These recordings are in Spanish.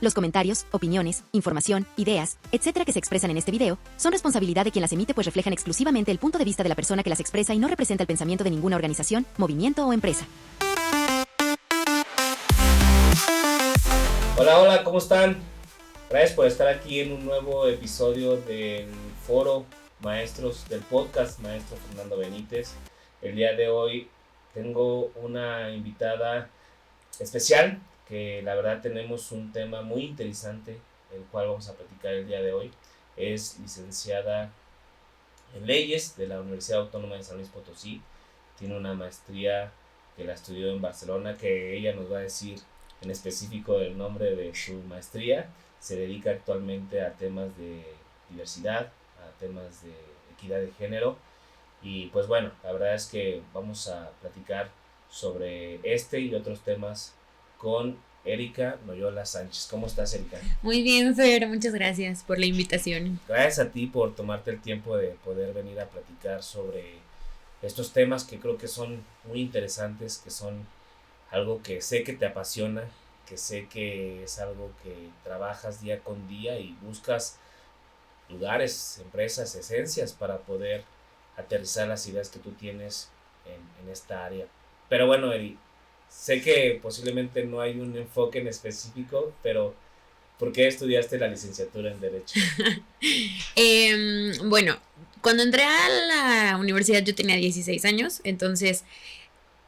Los comentarios, opiniones, información, ideas, etcétera que se expresan en este video son responsabilidad de quien las emite, pues reflejan exclusivamente el punto de vista de la persona que las expresa y no representa el pensamiento de ninguna organización, movimiento o empresa. Hola, ¿cómo están? Gracias por estar aquí en un nuevo episodio del Foro Maestros del podcast Maestro Fernando Benítez. El día de hoy tengo una invitada especial que la verdad tenemos un tema muy interesante, el cual vamos a platicar el día de hoy. Es licenciada en Leyes de la Universidad Autónoma de San Luis Potosí. Tiene una maestría que la estudió en Barcelona, que ella nos va a decir en específico el nombre de su maestría. Se dedica actualmente a temas de diversidad, a temas de equidad de género. Y pues bueno, la verdad es que vamos a platicar sobre este y otros temas con Erika Noyola Sánchez. ¿Cómo estás, Erika? Muy bien, Fer, muchas gracias por la invitación. Gracias a ti por tomarte el tiempo de poder venir a platicar sobre estos temas que creo que son muy interesantes, que son algo que sé que te apasiona, que sé que es algo que trabajas día con día y buscas lugares, empresas, esencias para poder aterrizar las ideas que tú tienes en esta área. Pero bueno, Eri, sé que posiblemente no hay un enfoque en específico, pero ¿por qué estudiaste la licenciatura en Derecho? Bueno, cuando entré a la universidad yo tenía 16 años, entonces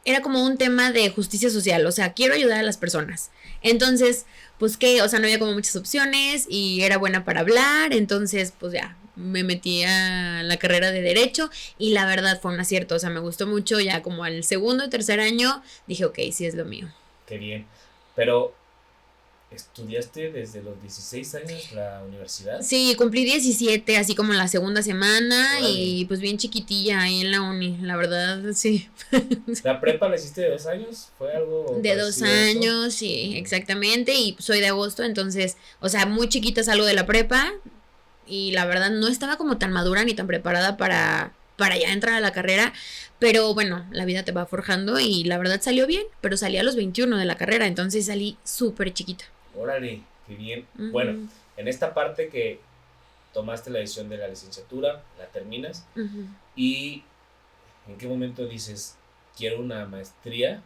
era como un tema de justicia social, o sea, quiero ayudar a las personas. Entonces, pues que, o sea, no había como muchas opciones y era buena para hablar, entonces pues ya me metí a la carrera de Derecho y la verdad fue un acierto, o sea, me gustó mucho. Ya como al segundo o tercer año dije, ok, sí es lo mío. Qué bien, pero ¿estudiaste desde los 16 años la universidad? Sí, cumplí 17, así como en la segunda semana. Órale. Y pues bien chiquitilla ahí en la uni, la verdad, sí. ¿La prepa la hiciste de 2 años? ¿Fue algo De 2 parecido a eso? años, sí, exactamente, y soy de agosto, entonces, o sea, muy chiquita salgo de la prepa y la verdad no estaba como tan madura ni tan preparada para ya entrar a la carrera, pero bueno, la vida te va forjando y la verdad salió bien, pero salí a los 21 de la carrera, entonces salí súper chiquita. Órale, qué bien. Ujú. Bueno, en esta parte que tomaste la decisión de la licenciatura, la terminas, Ujú. y ¿en qué momento dices, quiero una maestría?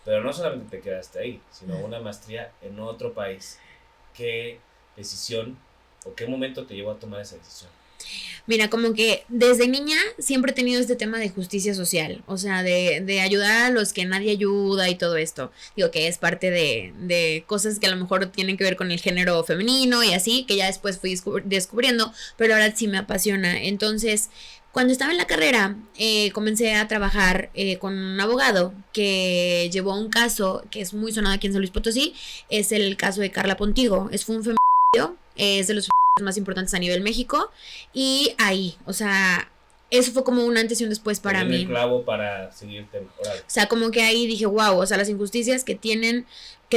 Pero no solamente te quedaste ahí, sino una maestría en otro país. ¿Qué decisión o qué momento te llevó a tomar esa decisión? Mira, como que desde niña siempre he tenido este tema de justicia social, o sea, de ayudar a los que nadie ayuda y todo esto. Digo que es parte de cosas que a lo mejor tienen que ver con el género femenino y así, que ya después fui descubriendo, pero ahora sí me apasiona. Entonces, cuando estaba en la carrera, comencé a trabajar con un abogado que llevó un caso que es muy sonado aquí en San Luis Potosí. Es el caso de Carla Pontigo. Fue un feminicidio, es de los más importantes a nivel México. Y ahí, o sea, eso fue como un antes y un después para mí. El clavo para seguir el tema. Órale. O sea, como que ahí dije, wow, o sea, las injusticias que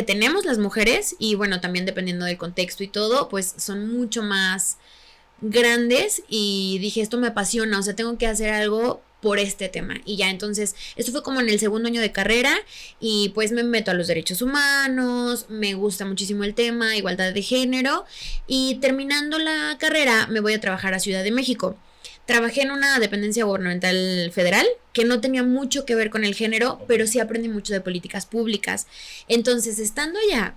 tenemos las mujeres, y bueno, también dependiendo del contexto y todo, pues son mucho más grandes, y dije, esto me apasiona, o sea, tengo que hacer algo por este tema. Y ya, entonces, esto fue como en el segundo año de carrera y pues me meto a los derechos humanos, me gusta muchísimo el tema, igualdad de género, y terminando la carrera me voy a trabajar a Ciudad de México. Trabajé en una dependencia gubernamental federal que no tenía mucho que ver con el género, pero sí aprendí mucho de políticas públicas. Entonces, estando allá,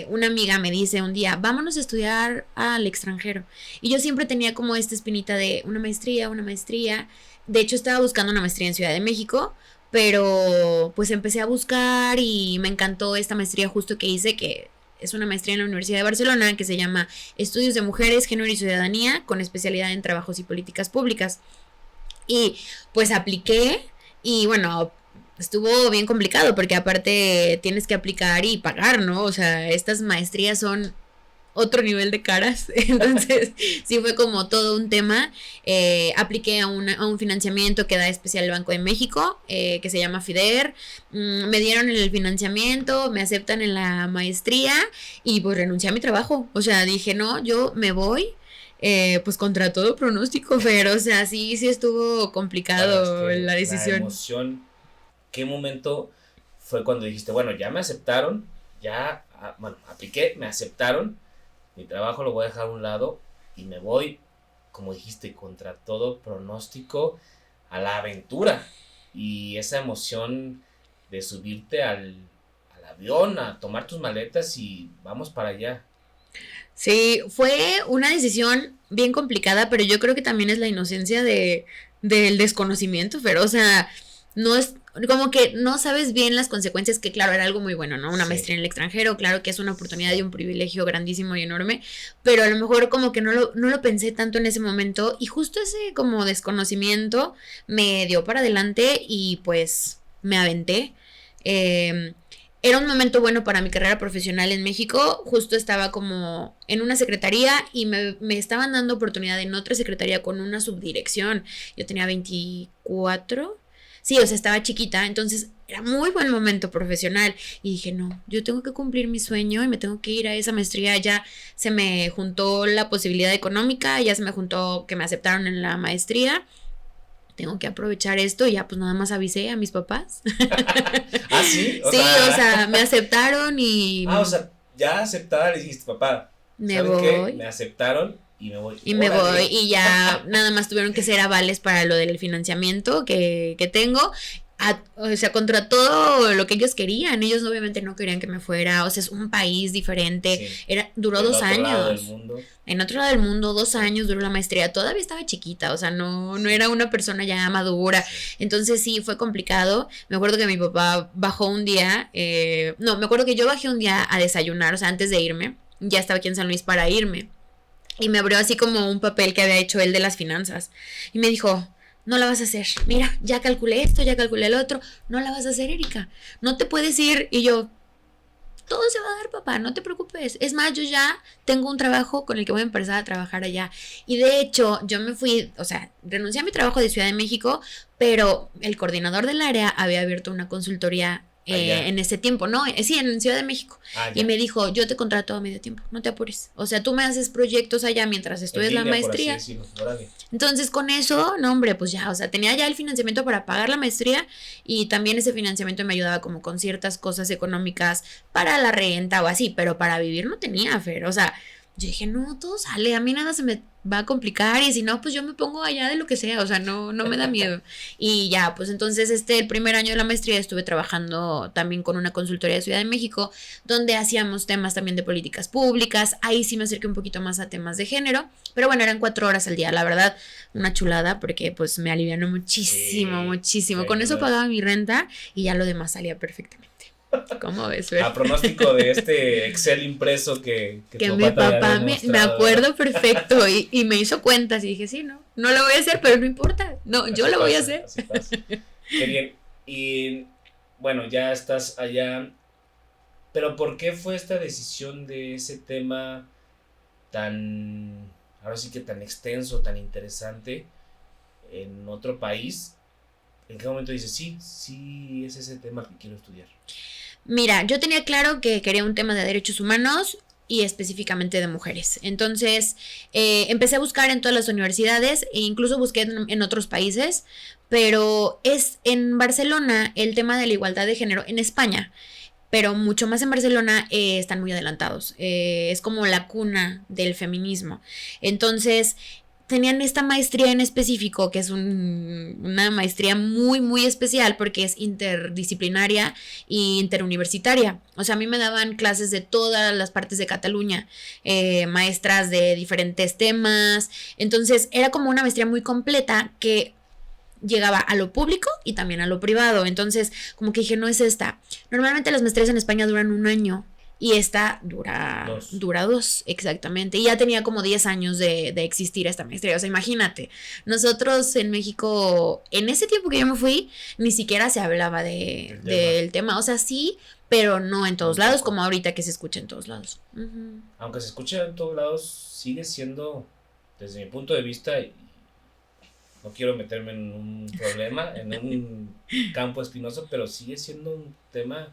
una amiga me dice un día, vámonos a estudiar al extranjero. Y yo siempre tenía como esta espinita de una maestría, una maestría. De hecho, estaba buscando una maestría en Ciudad de México, pero pues empecé a buscar y me encantó esta maestría justo que hice, que es una maestría en la Universidad de Barcelona que se llama Estudios de Mujeres, Género y Ciudadanía, con especialidad en trabajos y políticas públicas. Y pues apliqué y bueno, estuvo bien complicado porque aparte tienes que aplicar y pagar, ¿no? O sea, estas maestrías son otro nivel de caras. Entonces sí fue como todo un tema. Apliqué a un financiamiento que da especial el Banco de México, que se llama FIDER. Me dieron el financiamiento, me aceptan en la maestría y pues renuncié a mi trabajo. O sea, dije, no, yo me voy. Pues contra todo pronóstico, pero o sea, sí estuvo complicado. Bueno, es que la decisión. La emoción, ¿qué momento fue cuando dijiste, bueno, ya me aceptaron, ya apliqué, me aceptaron, mi trabajo lo voy a dejar a un lado y me voy, como dijiste, contra todo pronóstico a la aventura y esa emoción de subirte al avión, a tomar tus maletas y vamos para allá. Sí, fue una decisión bien complicada, pero yo creo que también es la inocencia del desconocimiento, pero, o sea, no es como que no sabes bien las consecuencias, que claro, era algo muy bueno, ¿no? Una Sí. maestría en el extranjero, claro que es una oportunidad y un privilegio grandísimo y enorme, pero a lo mejor como que no lo pensé tanto en ese momento y justo ese como desconocimiento me dio para adelante y pues me aventé. Eh, Era un momento bueno para mi carrera profesional en México. Justo estaba como en una secretaría y me estaban dando oportunidad en otra secretaría con una subdirección. Yo tenía 24. Sí, o sea, estaba chiquita. Entonces era muy buen momento profesional. Y dije, no, yo tengo que cumplir mi sueño y me tengo que ir a esa maestría. Ya se me juntó la posibilidad económica, ya se me juntó que me aceptaron en la maestría. Tengo que aprovechar esto y ya pues nada más avisé a mis papás. ¿Ah, sí? Sí, o sea, me aceptaron y o sea, ya aceptada le dijiste, papá, me ¿sabes qué? voy. Me aceptaron y me voy. Y me Órale. voy y ya nada más tuvieron que ser avales para lo del financiamiento que tengo. O sea, contra todo lo que ellos querían. Ellos obviamente no querían que me fuera. O sea, es un país diferente. Sí. Duró Del 2 otro años. lado del mundo. En otro lado del mundo, 2 años duró la maestría. Todavía estaba chiquita, o sea, no era una persona ya madura. Sí. Entonces sí, fue complicado. Me acuerdo que mi papá bajó un día. No, me acuerdo que yo bajé un día a desayunar, o sea, antes de irme. Ya estaba aquí en San Luis para irme. Y me abrió así como un papel que había hecho él de las finanzas. Y me dijo, no la vas a hacer. Mira, ya calculé esto, ya calculé el otro. No la vas a hacer, Erika. No te puedes ir. Y yo, todo se va a dar, papá, no te preocupes. Es más, yo ya tengo un trabajo con el que voy a empezar a trabajar allá. Y de hecho, yo me fui, o sea, renuncié a mi trabajo de Ciudad de México, pero el coordinador del área había abierto una consultoría en ese tiempo, ¿no? Sí, en Ciudad de México. Y me dijo, yo te contrato a medio tiempo, no te apures. O sea, tú me haces proyectos allá mientras estudias la maestría. Entonces, con eso, no, hombre, pues ya, o sea, tenía ya el financiamiento para pagar la maestría y también ese financiamiento me ayudaba como con ciertas cosas económicas para la renta o así, pero para vivir no tenía, Fer. O sea, yo dije, no, todo sale, a mí nada se me va a complicar y si no, pues yo me pongo allá de lo que sea, o sea, no me da miedo. Y ya, pues entonces el primer año de la maestría estuve trabajando también con una consultoría de Ciudad de México, donde hacíamos temas también de políticas públicas, ahí sí me acerqué un poquito más a temas de género, pero bueno, eran 4 horas al día, la verdad, una chulada, porque pues me alivianó muchísimo, muchísimo. Con eso pagaba mi renta y ya lo demás salía perfectamente. ¿Cómo ves, Fer? A pronóstico de este Excel impreso que mi papá me acuerdo perfecto y me hizo cuentas y dije, sí, no lo voy a hacer, pero no importa, no, así yo lo voy a hacer. Así pasa. Qué bien. Y bueno, ya estás allá, pero ¿por qué fue esta decisión de ese tema tan, ahora sí que tan extenso, tan interesante en otro país? ¿En qué momento dices, sí es ese tema que quiero estudiar? Mira, yo tenía claro que quería un tema de derechos humanos y específicamente de mujeres. Entonces, empecé a buscar en todas las universidades e incluso busqué en otros países, pero es en Barcelona el tema de la igualdad de género, en España, pero mucho más en Barcelona están muy adelantados. Es como la cuna del feminismo. Entonces, tenían esta maestría en específico, que es una maestría muy, muy especial porque es interdisciplinaria e interuniversitaria. O sea, a mí me daban clases de todas las partes de Cataluña, maestras de diferentes temas. Entonces, era como una maestría muy completa que llegaba a lo público y también a lo privado. Entonces, como que dije, no es esta. Normalmente las maestrías en España duran 1 año. Y esta dura 2, exactamente. Y ya tenía como 10 años de existir esta maestría. O sea, imagínate, nosotros en México, en ese tiempo que yo me fui, ni siquiera se hablaba del tema. O sea, sí, pero no en todos lados, como ahorita que se escucha en todos lados. Uh-huh. Aunque se escucha en todos lados, sigue siendo, desde mi punto de vista, y no quiero meterme en un problema, en un campo espinoso, pero sigue siendo un tema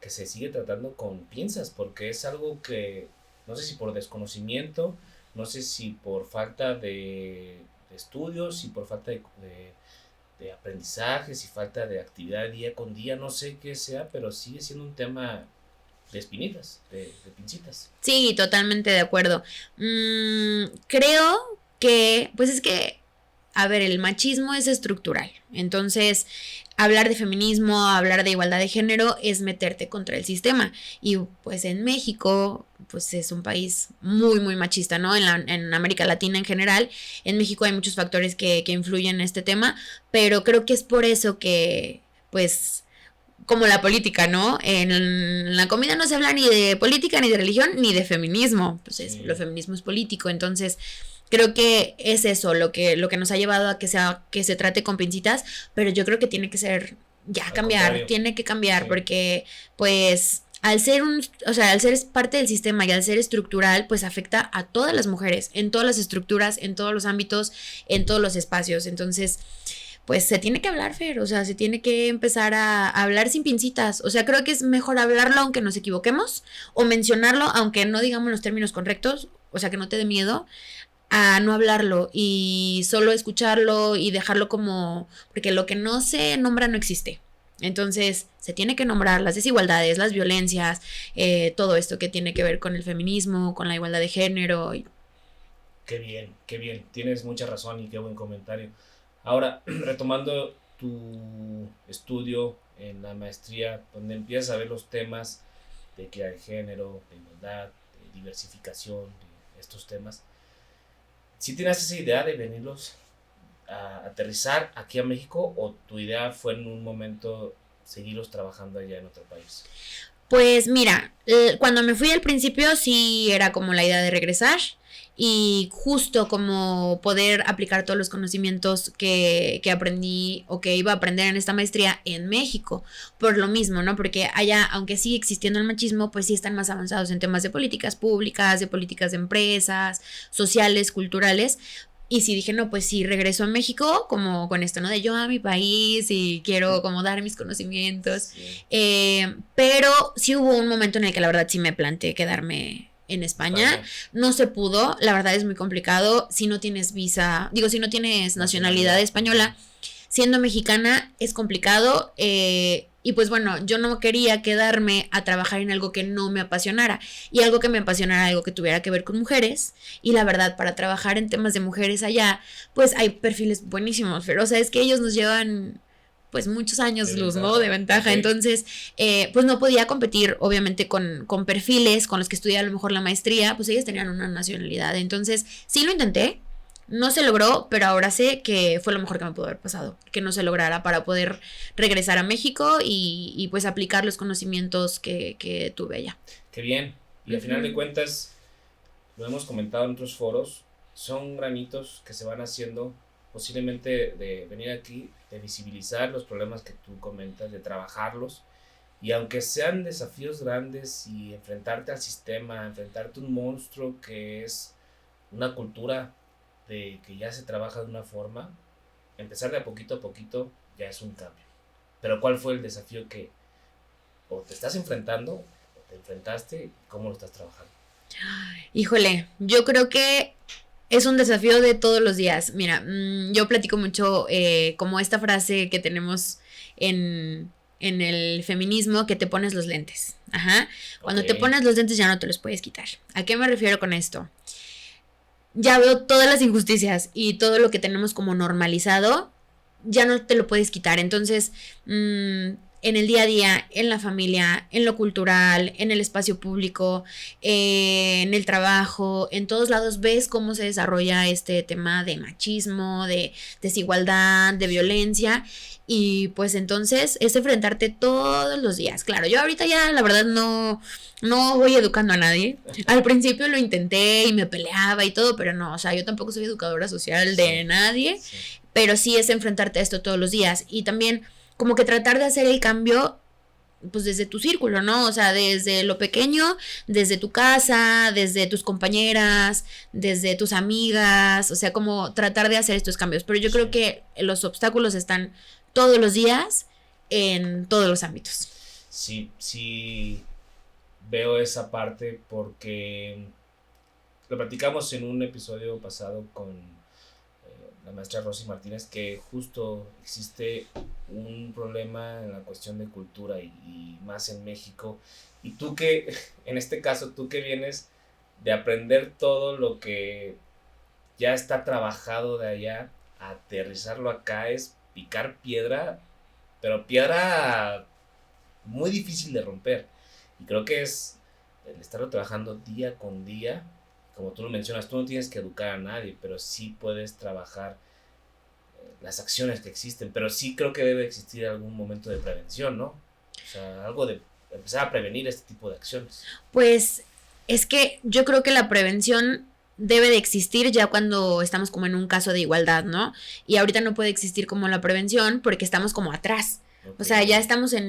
que se sigue tratando con pinzas, porque es algo que, no sé si por desconocimiento, no sé si por falta de estudios, si por falta de aprendizaje, si falta de actividad día con día, no sé qué sea, pero sigue siendo un tema espinitas, de pincitas. Sí, totalmente de acuerdo. Creo que, pues es que, a ver, el machismo es estructural. Entonces, hablar de feminismo, hablar de igualdad de género es meterte contra el sistema. Y pues en México, pues es un país muy, muy machista, ¿no? En América Latina en general. En México hay muchos factores que influyen en este tema, pero creo que es por eso que, pues, como la política, ¿no? En la comida no se habla ni de política, ni de religión, ni de feminismo. Pues Sí. lo feminismo es político. Entonces, creo que es eso lo que nos ha llevado a que se trate con pincitas, pero yo creo que tiene que ser, ya Al cambiar, contrario. tiene que cambiar, Sí. porque, pues, al ser al ser parte del sistema y al ser estructural, pues afecta a todas las mujeres, en todas las estructuras, en todos los ámbitos, en todos los espacios. Entonces, pues se tiene que hablar, Fer, o sea, se tiene que empezar a hablar sin pincitas. O sea, creo que es mejor hablarlo aunque nos equivoquemos, o mencionarlo aunque no digamos los términos correctos, o sea, que no te dé miedo, a no hablarlo y solo escucharlo y dejarlo como, porque lo que no se nombra no existe. Entonces, se tiene que nombrar las desigualdades, las violencias, todo esto que tiene que ver con el feminismo, con la igualdad de género. Qué bien, tienes mucha razón y qué buen comentario. Ahora, retomando tu estudio en la maestría, donde empiezas a ver los temas de equidad de género, de igualdad, de diversificación, de estos temas, ¿sí tienes esa idea de venirlos a aterrizar aquí a México o tu idea fue en un momento seguirlos trabajando allá en otro país? Pues mira, cuando me fui al principio sí era como la idea de regresar y justo como poder aplicar todos los conocimientos que aprendí o que iba a aprender en esta maestría en México, por lo mismo, ¿no? Porque allá, aunque sigue existiendo el machismo, pues sí están más avanzados en temas de políticas públicas, de políticas de empresas, sociales, culturales. Y sí dije, no, pues sí, regreso a México como con esto, ¿no? De yo a mi país y quiero como dar mis conocimientos. Sí. Pero sí hubo un momento en el que la verdad sí me planteé quedarme en España. No se pudo, la verdad es muy complicado. Si no tienes visa, digo, si no tienes nacionalidad española, siendo mexicana es complicado. Y pues bueno, yo no quería quedarme a trabajar en algo que no me apasionara. Y algo que me apasionara, algo que tuviera que ver con mujeres. Y la verdad, para trabajar en temas de mujeres allá, pues hay perfiles buenísimos. Pero o sea, es que ellos nos llevan pues muchos años luz, ¿no? De ventaja. Ok. Entonces, pues no podía competir, obviamente, con perfiles con los que estudié a lo mejor la maestría, pues ellos tenían una nacionalidad. Entonces, sí lo intenté, no se logró, pero ahora sé que fue lo mejor que me pudo haber pasado, que no se lograra para poder regresar a México y pues aplicar los conocimientos que tuve allá. Qué bien. Y al final de cuentas, lo hemos comentado en otros foros, son granitos que se van haciendo posiblemente de venir aquí, de visibilizar los problemas que tú comentas, de trabajarlos. Y aunque sean desafíos grandes y enfrentarte al sistema, enfrentarte a un monstruo que es una cultura de que ya se trabaja de una forma, empezar de a poquito ya es un cambio. Pero ¿cuál fue el desafío que o te estás enfrentando o te enfrentaste y cómo lo estás trabajando? Híjole, yo creo que es un desafío de todos los días. Mira, yo platico mucho como esta frase que tenemos en el feminismo, que te pones los lentes. Ajá. Cuando te pones los lentes ya no te los puedes quitar. ¿A qué me refiero con esto? Ya veo todas las injusticias y todo lo que tenemos como normalizado, ya no te lo puedes quitar. Entonces, en el día a día, en la familia, en lo cultural, en el espacio público, en el trabajo, en todos lados ves cómo se desarrolla este tema de machismo, de desigualdad, de violencia. Y pues entonces es enfrentarte todos los días. Claro, yo ahorita ya la verdad no voy educando a nadie. Al principio lo intenté y me peleaba y todo, pero no, o sea, yo tampoco soy educadora social de nadie, pero sí es enfrentarte a esto todos los días. Y también como que tratar de hacer el cambio pues desde tu círculo, ¿no? O sea, desde lo pequeño, desde tu casa, desde tus compañeras, desde tus amigas, o sea, como tratar de hacer estos cambios. Pero yo creo que los obstáculos están todos los días en todos los ámbitos. Sí, veo esa parte porque lo platicamos en un episodio pasado con la maestra Rosy Martínez, que justo existe un problema en la cuestión de cultura y más en México. Y tú que, en este caso, tú que vienes de aprender todo lo que ya está trabajado de allá, a aterrizarlo acá es picar piedra, pero piedra muy difícil de romper. Y creo que es el estarlo trabajando día con día. Como tú lo mencionas, tú no tienes que educar a nadie, pero sí puedes trabajar las acciones que existen. Pero sí creo que debe existir algún momento de prevención, ¿no? O sea, algo de empezar a prevenir este tipo de acciones. Pues es que yo creo que la prevención debe de existir ya cuando estamos como en un caso de igualdad, ¿no? Y ahorita no puede existir como la prevención porque estamos como atrás. Okay. O sea, ya estamos en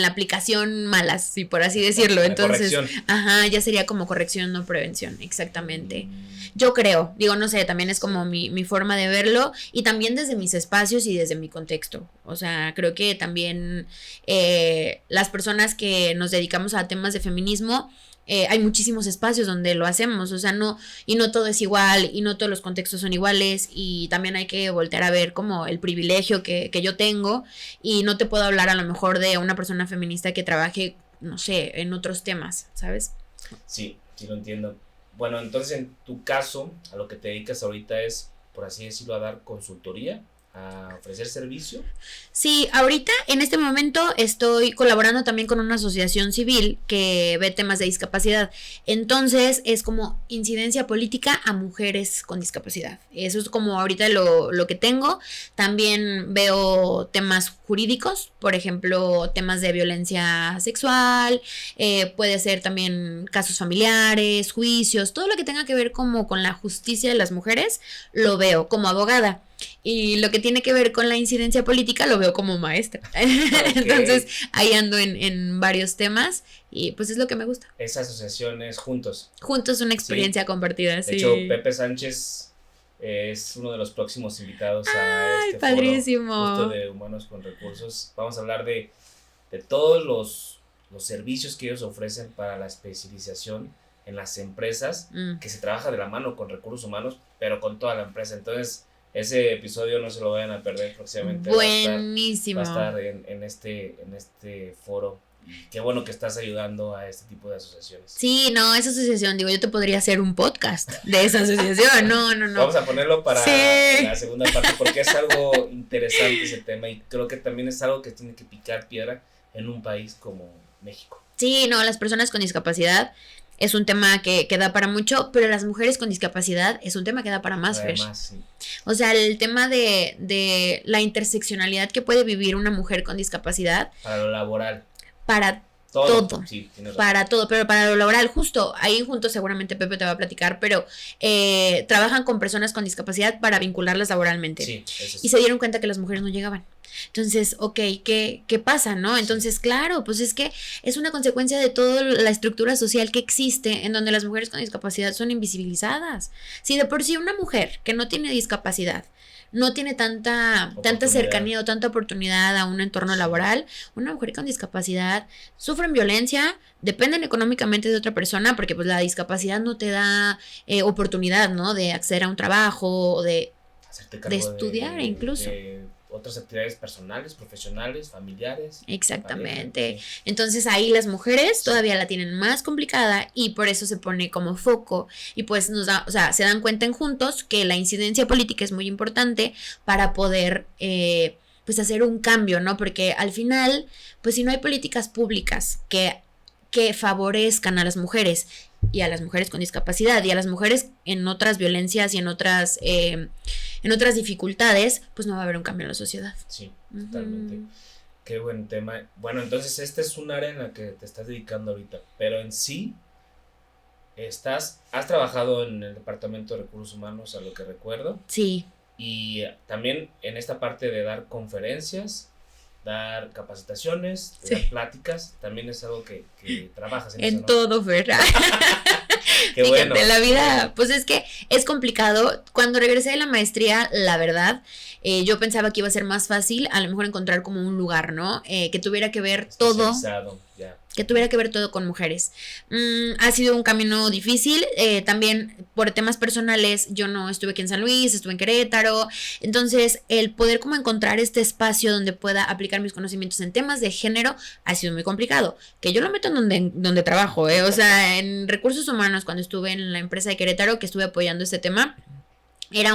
la aplicación malas, si por así decirlo. Entonces, ya sería como corrección, no prevención, exactamente. Yo creo, digo, no sé, también es como mi forma de verlo y también desde mis espacios y desde mi contexto. O sea, creo que también las personas que nos dedicamos a temas de feminismo, hay muchísimos espacios donde lo hacemos, o sea, no todo es igual y no todos los contextos son iguales y también hay que voltear a ver como el privilegio que yo tengo y no te puedo hablar a lo mejor de una persona feminista que trabaje, no sé, en otros temas, ¿sabes? Sí, lo entiendo. Bueno, entonces en tu caso, a lo que te dedicas ahorita es, por así decirlo, a dar consultoría, a ofrecer servicio. Sí, ahorita en este momento estoy colaborando también con una asociación civil que ve temas de discapacidad. Entonces es como incidencia política a mujeres con discapacidad. Eso es como ahorita lo que tengo. También veo temas jurídicos, por ejemplo, temas de violencia sexual, puede ser también casos familiares, juicios, todo lo que tenga que ver como con la justicia de las mujeres, lo veo como abogada. Y lo que tiene que ver con la incidencia política lo veo como maestra. Okay. Entonces ahí ando en varios temas y pues es lo que me gusta. Esa asociación es Juntos. Juntos, una experiencia compartida. De hecho, Pepe Sánchez es uno de los próximos invitados a este padrísimo. Foro justo de Humanos con Recursos. Vamos a hablar de todos los servicios que ellos ofrecen para la especialización en las empresas, que se trabaja de la mano con recursos humanos, pero con toda la empresa. Entonces, ese episodio no se lo vayan a perder próximamente. Buenísimo. Va a estar en este foro. Y qué bueno que estás ayudando a este tipo de asociaciones. Sí, no, esa asociación, digo, yo te podría hacer un podcast de esa asociación. No. Vamos a ponerlo para la segunda parte porque es algo interesante ese tema y creo que también es algo que tiene que picar piedra en un país como México. Sí, no, las personas con discapacidad es un tema que da para mucho, pero las mujeres con discapacidad es un tema que da para más, Fer. Sí. O sea, el tema de la interseccionalidad que puede vivir una mujer con discapacidad. Para lo laboral. Para todo. Sí, para todo, pero para lo laboral, justo, ahí juntos seguramente Pepe te va a platicar, pero trabajan con personas con discapacidad para vincularlas laboralmente. Sí, eso sí. Y se dieron cuenta que las mujeres no llegaban. Entonces, ¿qué pasa, no? Entonces, claro, pues es que es una consecuencia de toda la estructura social que existe en donde las mujeres con discapacidad son invisibilizadas. Si de por sí una mujer que no tiene discapacidad no tiene tanta cercanía o tanta oportunidad a un entorno laboral, una mujer con discapacidad sufren violencia, dependen económicamente de otra persona, porque pues la discapacidad no te da oportunidad, ¿no? De acceder a un trabajo o de estudiar incluso. Otras actividades personales, profesionales, familiares. Exactamente. Pareja, sí. Entonces ahí las mujeres todavía la tienen más complicada y por eso se pone como foco y pues se dan cuenta en Juntos que la incidencia política es muy importante para poder pues hacer un cambio, ¿no? Porque al final, pues si no hay políticas públicas que favorezcan a las mujeres y a las mujeres con discapacidad y a las mujeres en otras violencias y en otras dificultades, pues no va a haber un cambio en la sociedad. Sí, totalmente. Qué buen tema. Bueno, entonces este es un área en la que te estás dedicando ahorita, pero en sí has trabajado en el Departamento de Recursos Humanos, a lo que recuerdo. Sí. Y también en esta parte de dar conferencias, dar capacitaciones, dar pláticas, también es algo que trabajas en eso, ¿no? Todo, ¿verdad? Qué bueno. Fíjate, la vida, pues es que es complicado. Cuando regresé de la maestría, la verdad, yo pensaba que iba a ser más fácil, a lo mejor encontrar como un lugar, ¿no? Que tuviera que ver todo. Ya. Que tuviera que ver todo con mujeres. Ha sido un camino difícil. También por temas personales yo no estuve aquí en San Luis, estuve en Querétaro. Entonces, el poder como encontrar este espacio donde pueda aplicar mis conocimientos en temas de género ha sido muy complicado. Que yo lo meto en donde trabajo, O sea, en recursos humanos, cuando estuve en la empresa de Querétaro, que estuve apoyando este tema, era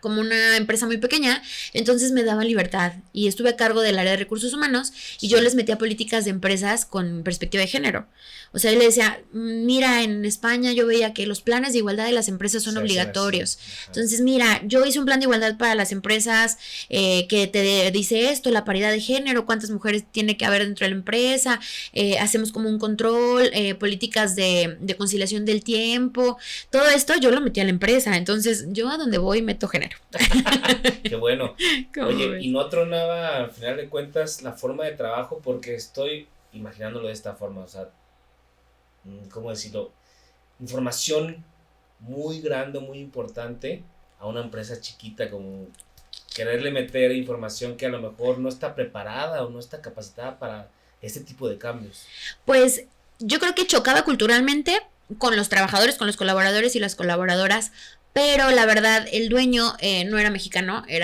como una empresa muy pequeña, entonces me daba libertad y estuve a cargo del área de recursos humanos y yo les metía políticas de empresas con perspectiva de género. O sea, yo le decía, mira, en España yo veía que los planes de igualdad de las empresas son obligatorios. Entonces, mira, yo hice un plan de igualdad para las empresas que te dice esto, la paridad de género, cuántas mujeres tiene que haber dentro de la empresa, hacemos como un control, políticas de conciliación del tiempo, todo esto yo lo metí a la empresa, entonces yo a donde voy meto género. Qué bueno. Oye, ves? y no tronaba al final de cuentas la forma de trabajo, porque estoy imaginándolo de esta forma, o sea, ¿cómo decirlo? Información muy grande, muy importante a una empresa chiquita, como quererle meter información que a lo mejor no está preparada o no está capacitada para este tipo de cambios. Pues yo creo que chocaba culturalmente con los trabajadores, con los colaboradores y las colaboradoras, pero la verdad el dueño no era mexicano, es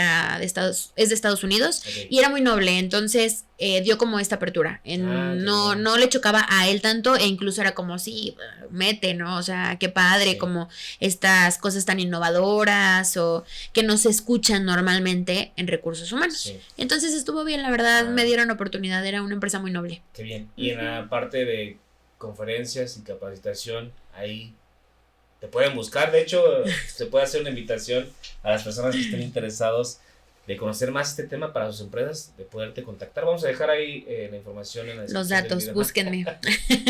de Estados Unidos, Okay. y era muy noble, entonces dio como esta apertura. No le chocaba a él tanto, e incluso era como, sí, mete, ¿no? O sea, qué padre, Sí. como estas cosas tan innovadoras o que no se escuchan normalmente en recursos humanos. Sí. Entonces estuvo bien, la verdad, me dieron oportunidad, era una empresa muy noble. Qué bien. Y en la parte de conferencias y capacitación, ahí te pueden buscar. De hecho, se puede hacer una invitación a las personas que estén interesados de conocer más este tema para sus empresas, de poderte contactar. Vamos a dejar ahí la información en la Los descripción del datos, video. búsquenme.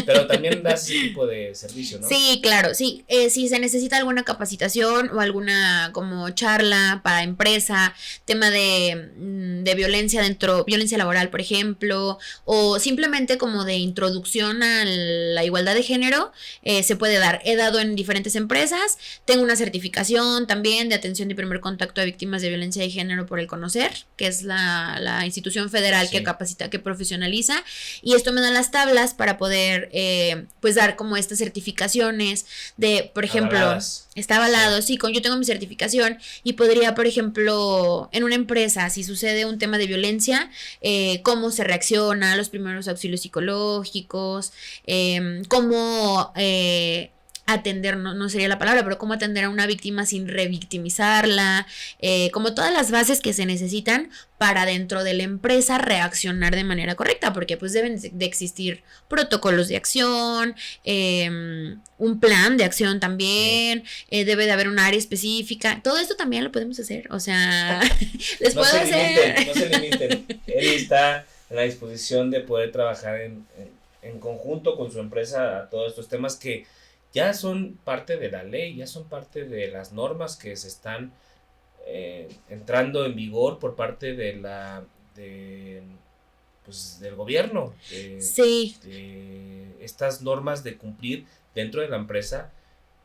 Pero también das ese tipo de servicio, ¿no? Sí, claro, sí. Si se necesita alguna capacitación o alguna como charla para empresa, tema de violencia violencia laboral, por ejemplo, o simplemente como de introducción a la igualdad de género, se puede dar. He dado en diferentes empresas, tengo una certificación también de atención de primer contacto a víctimas de violencia de género por el CONOCER, que es la institución federal que capacita, que profesionaliza, y esto me da las tablas para poder pues dar como estas certificaciones de, por ejemplo, Avaladas. está avalado, sí, yo tengo mi certificación y podría, por ejemplo, en una empresa, si sucede un tema de violencia, cómo se reacciona, los primeros auxilios psicológicos, cómo atender, no sería la palabra, pero cómo atender a una víctima sin revictimizarla, como todas las bases que se necesitan para dentro de la empresa reaccionar de manera correcta, porque pues deben de existir protocolos de acción, un plan de acción también, debe de haber un área específica, todo esto también lo podemos hacer, o sea, les puedo hacer. No se limiten. Él está en la disposición de poder trabajar en conjunto con su empresa a todos estos temas que ya son parte de la ley, ya son parte de las normas que se están entrando en vigor por parte del gobierno. Sí. De estas normas de cumplir dentro de la empresa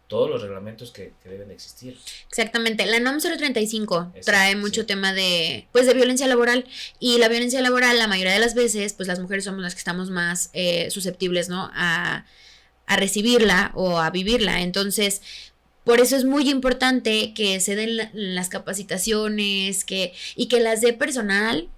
todos los reglamentos que deben existir. Exactamente, la NOM 035 Exacto, trae mucho tema de violencia laboral, y la violencia laboral la mayoría de las veces pues las mujeres somos las que estamos más susceptibles, ¿no? a recibirla o a vivirla. Entonces, por eso es muy importante que se den las capacitaciones y que las dé personal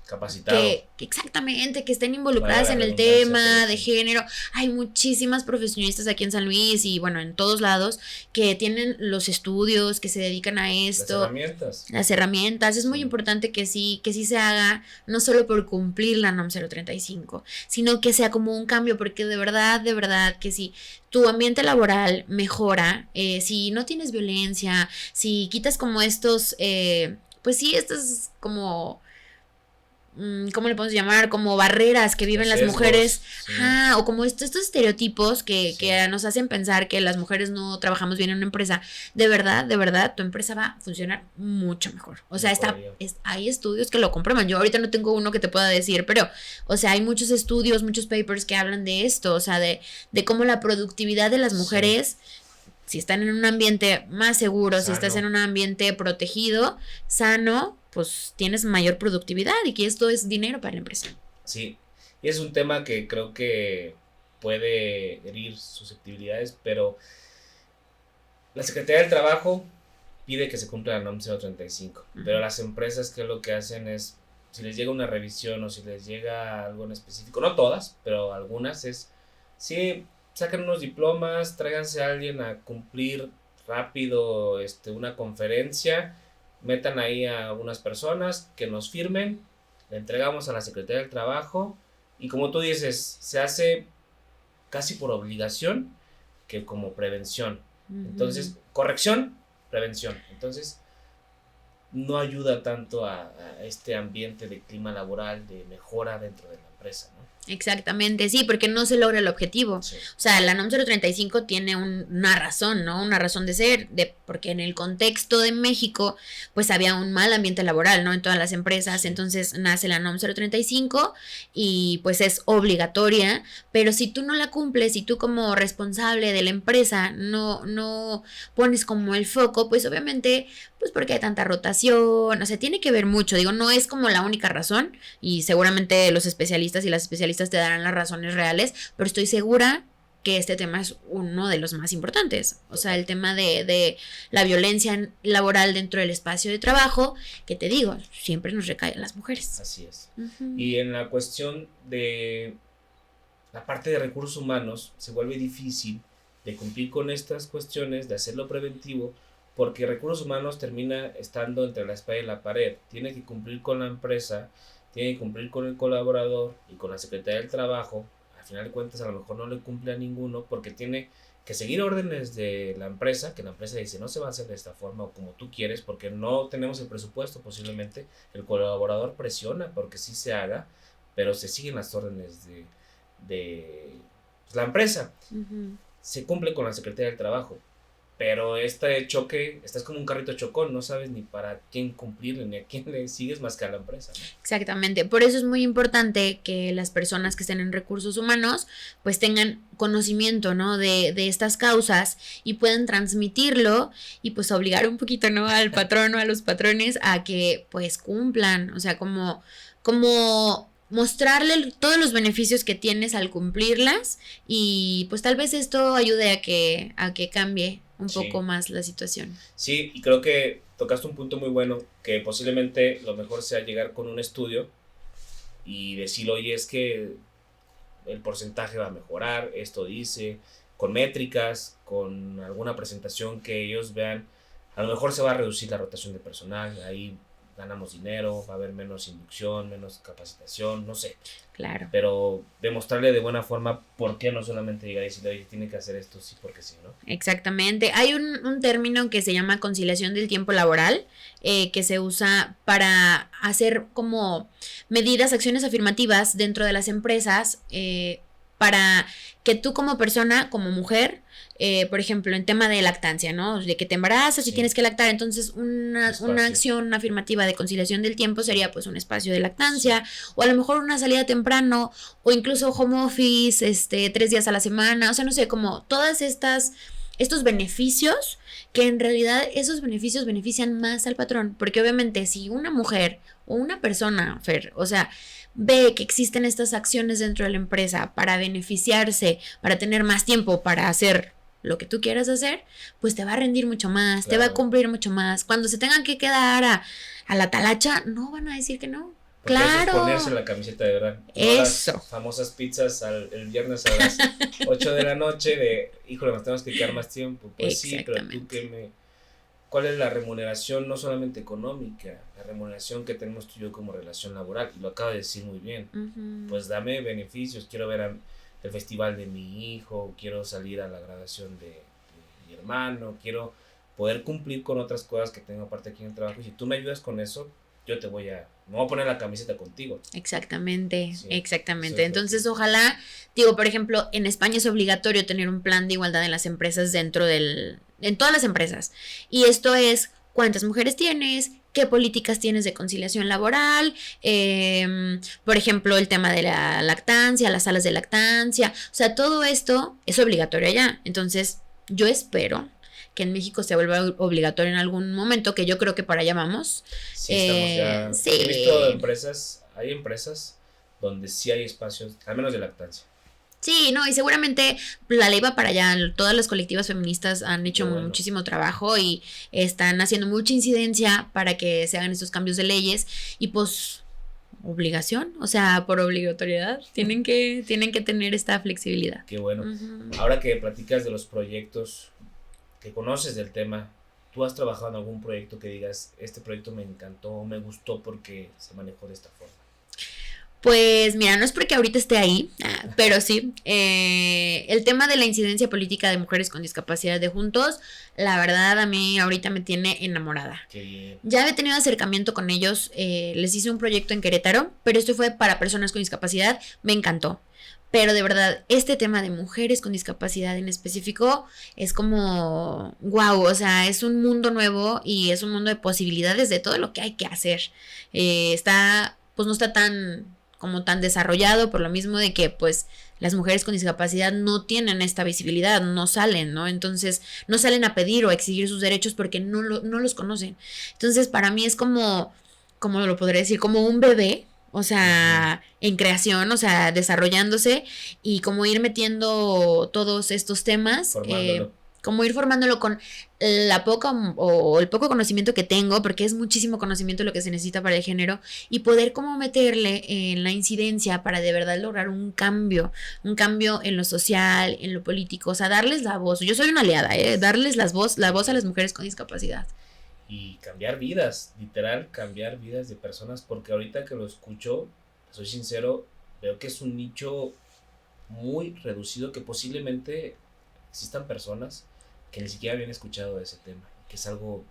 capacitado. Exactamente, que estén involucradas en el tema de género. Hay muchísimas profesionistas aquí en San Luis y bueno, en todos lados, que tienen los estudios, que se dedican a esto. Las herramientas. Es muy importante que sí se haga, no solo por cumplir la NOM 035, sino que sea como un cambio, porque de verdad, que si tu ambiente laboral mejora, si no tienes violencia, si quitas como estos, pues sí, estos como... ¿cómo le podemos llamar? Como barreras que viven las mujeres, sí. O como estos estereotipos que nos hacen pensar que las mujeres no trabajamos bien en una empresa. De verdad, tu empresa va a funcionar mucho mejor. O sea, hay estudios que lo comprueban. Yo ahorita no tengo uno que te pueda decir, pero, o sea, hay muchos estudios, muchos papers que hablan de esto, o sea, de cómo la productividad de las mujeres, si están en un ambiente más seguro, sano. Si estás en un ambiente protegido, sano, pues tienes mayor productividad y que esto es dinero para la empresa. Sí, y es un tema que creo que puede herir susceptibilidades, pero La Secretaría del Trabajo pide que se cumpla la NOM 035, Ujú. pero las empresas que lo que hacen es, si les llega una revisión o si les llega algo en específico, no todas, pero algunas es, sí, saquen unos diplomas, tráiganse a alguien a cumplir rápido una conferencia, metan ahí a unas personas que nos firmen, le entregamos a la Secretaría del Trabajo y como tú dices, se hace casi por obligación que como prevención. Entonces, corrección, prevención. Entonces, no ayuda tanto a este ambiente de clima laboral, de mejora dentro de la empresa, ¿no? Exactamente, sí, porque no se logra el objetivo. Sí. O sea, la NOM 035 tiene una razón, ¿no? Una razón de ser, porque en el contexto de México, pues había un mal ambiente laboral, ¿no? En todas las empresas, Sí. Entonces nace la NOM 035 y pues es obligatoria, pero si tú no la cumples, si tú como responsable de la empresa no pones como el foco, pues obviamente, pues porque hay tanta rotación, o sea, tiene que ver mucho, digo, no es como la única razón y seguramente los especialistas y las especialistas te darán las razones reales, pero estoy segura que este tema es uno de los más importantes. O sea, el tema de la violencia laboral dentro del espacio de trabajo, que te digo, siempre nos recae a las mujeres. Así es. Uh-huh. Y en la cuestión de la parte de recursos humanos, se vuelve difícil de cumplir con estas cuestiones, de hacerlo preventivo, porque recursos humanos termina estando entre la espada y la pared. Tiene que cumplir con la empresa, tiene que cumplir con el colaborador y con la Secretaría del Trabajo. Al final de cuentas a lo mejor no le cumple a ninguno porque tiene que seguir órdenes de la empresa, que la empresa dice no se va a hacer de esta forma o como tú quieres porque no tenemos el presupuesto. Posiblemente el colaborador presiona porque sí se haga, pero se siguen las órdenes de pues, la empresa. Uh-huh. Se cumple con la Secretaría del Trabajo, pero este choque, estás como un carrito chocón, no sabes ni para quién cumplirle, ni a quién le sigues más que a la empresa, ¿no? Exactamente, por eso es muy importante que las personas que estén en recursos humanos pues tengan conocimiento, ¿no? de estas causas y puedan transmitirlo y pues obligar un poquito, ¿no? Al patrón o a los patrones a que pues cumplan, o sea, como mostrarle todos los beneficios que tienes al cumplirlas y pues tal vez esto ayude a que cambie un poco más la situación. Sí, y creo que tocaste un punto muy bueno, que posiblemente lo mejor sea llegar con un estudio y decir, oye, es que el porcentaje va a mejorar, esto dice, con métricas, con alguna presentación que ellos vean, a lo mejor se va a reducir la rotación de personal, ahí ganamos dinero, va a haber menos inducción, menos capacitación, no sé. Claro. Pero demostrarle de buena forma por qué no solamente llegar y decirle, oye, tiene que hacer esto, sí, porque sí, ¿no? Exactamente. Hay un término que se llama conciliación del tiempo laboral, que se usa para hacer como medidas, acciones afirmativas dentro de las empresas, para que tú como persona, como mujer, por ejemplo, en tema de lactancia, ¿no? De que te embarazas y tienes que lactar, entonces una acción afirmativa de conciliación del tiempo sería pues un espacio de lactancia, o a lo mejor una salida temprano, o incluso home office, 3 días a la semana, o sea, no sé, como todas estos beneficios, que en realidad esos beneficios benefician más al patrón, porque obviamente si una mujer o una persona, Fer, o sea, ve que existen estas acciones dentro de la empresa para beneficiarse, para tener más tiempo para hacer lo que tú quieras hacer, pues te va a rendir mucho más, te va a cumplir mucho más. Cuando se tengan que quedar a la talacha, no van a decir que no. Porque claro. Eso es ponerse la camiseta de verdad. Eso. No las famosas pizzas el viernes a las 8 de la noche de, híjole, nos tenemos que quedar más tiempo. Pues sí, pero tú ¿cuál es la remuneración no solamente económica, la remuneración que tenemos tú y yo como relación laboral? Y lo acabo de decir muy bien. Uh-huh. Pues dame beneficios, quiero ver el festival de mi hijo, quiero salir a la graduación de mi hermano, quiero poder cumplir con otras cosas que tengo aparte aquí en el trabajo. Y si tú me ayudas con eso, yo me voy a poner la camiseta contigo. Exactamente, sí, exactamente. Entonces, ojalá, digo, por ejemplo, en España es obligatorio tener un plan de igualdad en las empresas en todas las empresas. Y esto es cuántas mujeres tienes, qué políticas tienes de conciliación laboral, por ejemplo, el tema de la lactancia, las salas de lactancia, o sea, todo esto es obligatorio allá. Entonces, yo espero que en México se vuelva obligatorio en algún momento, que yo creo que para allá vamos. Sí, estamos ya. Sí. He visto hay empresas donde sí hay espacios, al menos de lactancia. Sí, no, y seguramente la ley va para allá. Todas las colectivas feministas han hecho Qué bueno. muchísimo trabajo y están haciendo mucha incidencia para que se hagan estos cambios de leyes y pues obligación, o sea, por obligatoriedad, tienen que tener esta flexibilidad. Qué bueno. Ujú. Ahora que platicas de los proyectos, que conoces del tema, ¿tú has trabajado en algún proyecto que digas, este proyecto me encantó, me gustó porque se manejó de esta forma? Pues mira, no es porque ahorita esté ahí, pero sí, el tema de la incidencia política de mujeres con discapacidad de Juntos, la verdad a mí ahorita me tiene enamorada. Qué bien. Ya había tenido acercamiento con ellos, les hice un proyecto en Querétaro, pero esto fue para personas con discapacidad, me encantó. Pero de verdad, este tema de mujeres con discapacidad en específico es como, wow, o sea, es un mundo nuevo y es un mundo de posibilidades de todo lo que hay que hacer. Pues no está tan desarrollado por lo mismo de que pues las mujeres con discapacidad no tienen esta visibilidad, no salen, ¿no? Entonces no salen a pedir o a exigir sus derechos porque no los conocen. Entonces para mí es como lo podría decir, como un bebé, o sea, en creación, o sea, desarrollándose y como ir metiendo todos estos temas, Formándolo. como ir formándolo con la poca o el poco conocimiento que tengo, porque es muchísimo conocimiento lo que se necesita para el género, y poder como meterle en la incidencia para de verdad lograr un cambio en lo social, en lo político, o sea, darles la voz. Yo soy una aliada, darles la voz a las mujeres con discapacidad. Y cambiar vidas, literal, cambiar vidas de personas, porque ahorita que lo escucho, soy sincero, veo que es un nicho muy reducido, que posiblemente existan personas que ni siquiera habían escuchado de ese tema, que es algo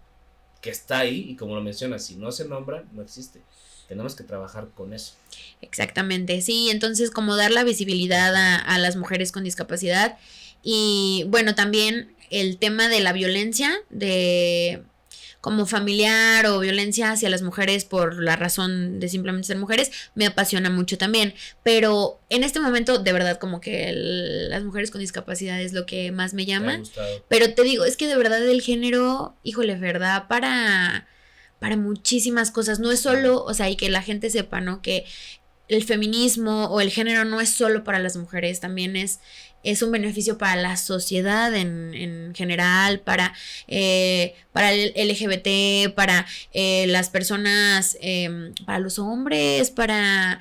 que está ahí y como lo mencionas, si no se nombra, no existe. Tenemos que trabajar con eso. Exactamente, sí, entonces como dar la visibilidad a las mujeres con discapacidad y bueno, también el tema de la violencia, de como familiar o violencia hacia las mujeres por la razón de simplemente ser mujeres, me apasiona mucho también, pero en este momento de verdad como que las mujeres con discapacidad es lo que más me Me ha llama, gustado. pero te digo, es que de verdad el género, híjole, verdad, para muchísimas cosas, no es solo, o sea, y que la gente sepa, ¿no? Que el feminismo o el género no es solo para las mujeres, también es un beneficio para la sociedad en general, para el LGBT, para las personas, para los hombres, para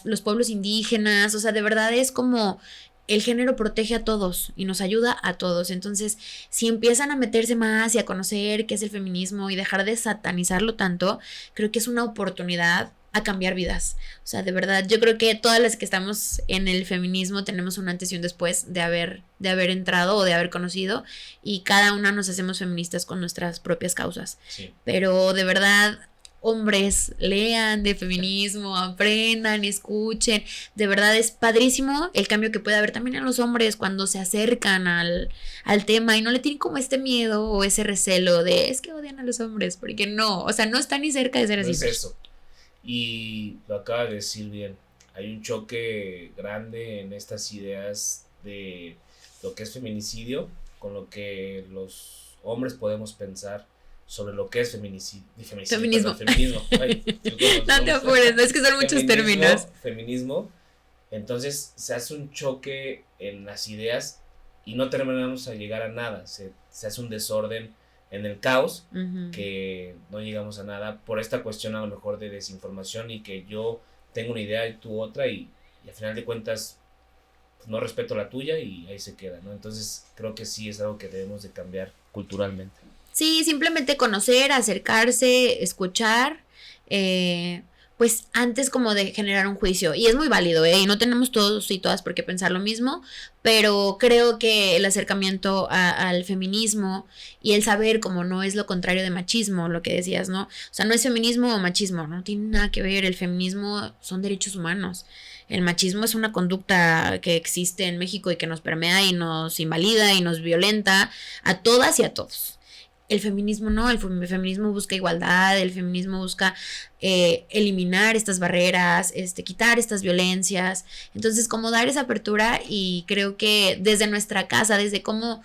los pueblos indígenas, o sea, de verdad es como el género protege a todos y nos ayuda a todos. Entonces, si empiezan a meterse más y a conocer qué es el feminismo y dejar de satanizarlo tanto, creo que es una oportunidad a cambiar vidas. O sea, de verdad, yo creo que todas las que estamos en el feminismo tenemos un antes y un después de haber entrado o de haber conocido, y cada una nos hacemos feministas con nuestras propias causas. Sí. Pero de verdad, hombres, lean de feminismo, aprendan, escuchen. De verdad es padrísimo el cambio que puede haber también en los hombres cuando se acercan al tema y no le tienen como este miedo o ese recelo de es que odian a los hombres, porque no, o sea, no está ni cerca de ser No así. es eso. Y lo acaba de decir bien. Hay un choque grande en estas ideas de lo que es feminicidio con lo que los hombres podemos pensar sobre lo que es feminismo. Feminismo. Ay, No te apures, es que son muchos términos. Feminismo. Entonces se hace un choque en las ideas y no terminamos a llegar a nada. Se hace un desorden en el caos, que no llegamos a nada por esta cuestión a lo mejor de desinformación y que yo tengo una idea y tú otra y al final de cuentas pues, no respeto la tuya y ahí se queda, ¿no? Entonces creo que sí es algo que debemos de cambiar culturalmente. Sí, simplemente conocer, acercarse, escuchar, pues antes como de generar un juicio. Y es muy válido, y no tenemos todos y todas por qué pensar lo mismo, pero creo que el acercamiento al feminismo y el saber como no es lo contrario de machismo, lo que decías, ¿no? O sea, no es feminismo o machismo, no tiene nada que ver. El feminismo son derechos humanos. El machismo es una conducta que existe en México y que nos permea y nos invalida y nos violenta a todas y a todos. El feminismo no, el feminismo busca igualdad, el feminismo busca eliminar estas barreras, quitar estas violencias. Entonces, como dar esa apertura, y creo que desde nuestra casa, desde cómo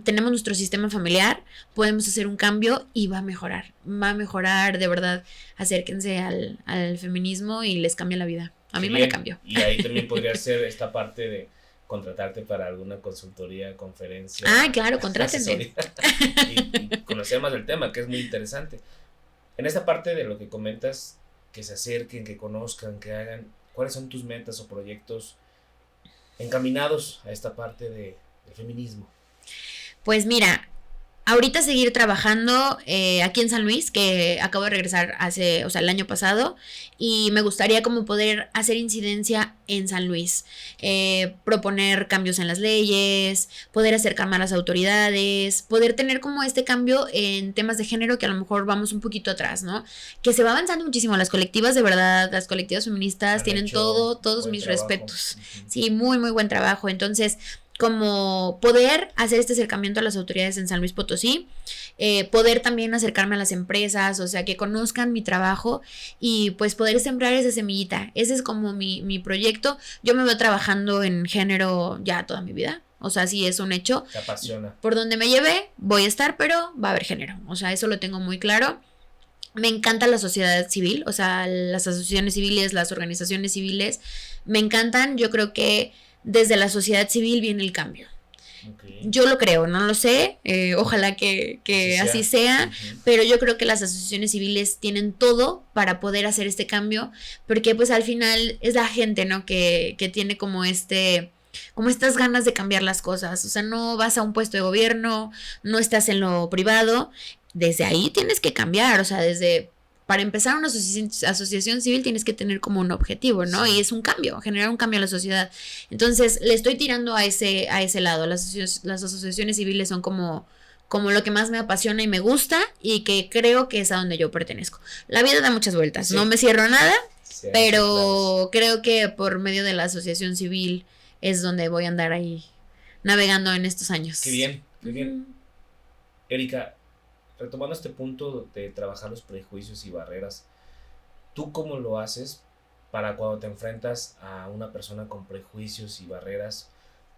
tenemos nuestro sistema familiar, podemos hacer un cambio y va a mejorar, de verdad. Acérquense al feminismo y les cambia la vida. A mí me la cambió. Y ahí también podría ser esta parte de contratarte para alguna consultoría, conferencia. Ah, claro, contrátenme. y conocer más del tema, que es muy interesante. En esta parte de lo que comentas, que se acerquen, que conozcan, que hagan, ¿cuáles son tus metas o proyectos encaminados a esta parte del feminismo? Pues mira, ahorita seguir trabajando aquí en San Luis, que acabo de regresar el año pasado, y me gustaría como poder hacer incidencia en San Luis, proponer cambios en las leyes, poder acercarme a las autoridades, poder tener como este cambio en temas de género que a lo mejor vamos un poquito atrás, ¿no? Que se va avanzando muchísimo. Las colectivas, de verdad, las colectivas feministas tienen todos mis respetos. Sí, muy, muy buen trabajo. Entonces, como poder hacer este acercamiento a las autoridades en San Luis Potosí, poder también acercarme a las empresas, o sea, que conozcan mi trabajo y pues poder sembrar esa semillita. Ese es como mi proyecto. Yo me veo trabajando en género ya toda mi vida, o sea, sí es un hecho. Te apasiona. Por donde me lleve voy a estar, pero va a haber género, o sea, eso lo tengo muy claro. Me encanta la sociedad civil, o sea, las asociaciones civiles, las organizaciones civiles, me encantan. Yo creo que desde la sociedad civil viene el cambio. Okay. Yo lo creo, no lo sé, ojalá que así sea, pero yo creo que las asociaciones civiles tienen todo para poder hacer este cambio, porque pues al final es la gente, ¿no? Que tiene como estas ganas de cambiar las cosas. O sea, no vas a un puesto de gobierno, no estás en lo privado, desde ahí tienes que cambiar, o sea, para empezar una asociación civil tienes que tener como un objetivo, ¿no? Sí. Y es un cambio, generar un cambio a la sociedad. Entonces, le estoy tirando a ese lado. Las asociaciones civiles son como lo que más me apasiona y me gusta, y que creo que es a donde yo pertenezco. La vida da muchas vueltas, sí. No me cierro a nada, sí, pero creo que por medio de la asociación civil es donde voy a andar ahí navegando en estos años. Qué bien, qué bien. Erika, retomando este punto de trabajar los prejuicios y barreras, ¿tú cómo lo haces para cuando te enfrentas a una persona con prejuicios y barreras?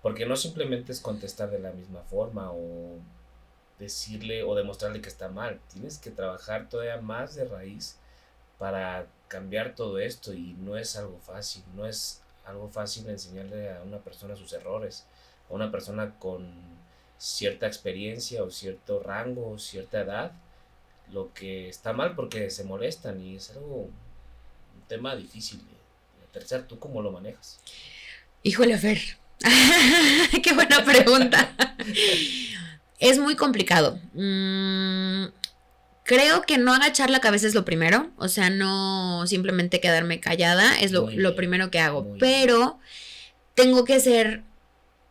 Porque no simplemente es contestar de la misma forma o decirle o demostrarle que está mal. Tienes que trabajar todavía más de raíz para cambiar todo esto, y no es algo fácil. No es algo fácil enseñarle a una persona sus errores, a una persona con cierta experiencia o cierto rango o cierta edad, lo que está mal, porque se molestan, y es un tema difícil de aterrizar. ¿Tú cómo lo manejas? Híjole, Fer, qué buena pregunta. Es muy complicado. Creo que no agachar la cabeza es lo primero, o sea, no simplemente quedarme callada es lo primero que hago, pero tengo que ser,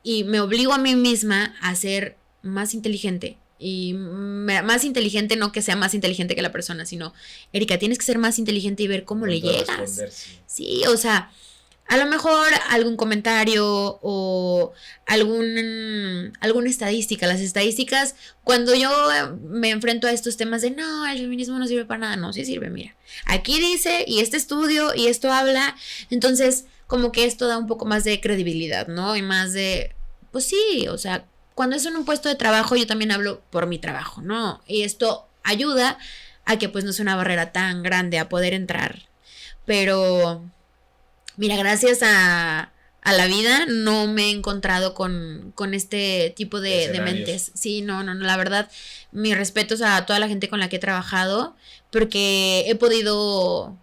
y me obligo a mí misma a ser más inteligente. Y más inteligente, no que sea más inteligente que la persona, sino, Erika, tienes que ser más inteligente y ver cómo le llegas. Sí, o sea, a lo mejor algún comentario o alguna estadística. Las estadísticas, cuando yo me enfrento a estos temas de no, el feminismo no sirve para nada, no, sí sirve, mira. Aquí dice, y este estudio, y esto habla, entonces como que esto da un poco más de credibilidad, ¿no? Y más de, pues sí, o sea, cuando es en un puesto de trabajo, yo también hablo por mi trabajo, ¿no? Y esto ayuda a que pues no sea una barrera tan grande a poder entrar. Pero, mira, gracias a la vida no me he encontrado con este tipo de mentes. Sí, no, la verdad, mis respetos a toda la gente con la que he trabajado, porque he podido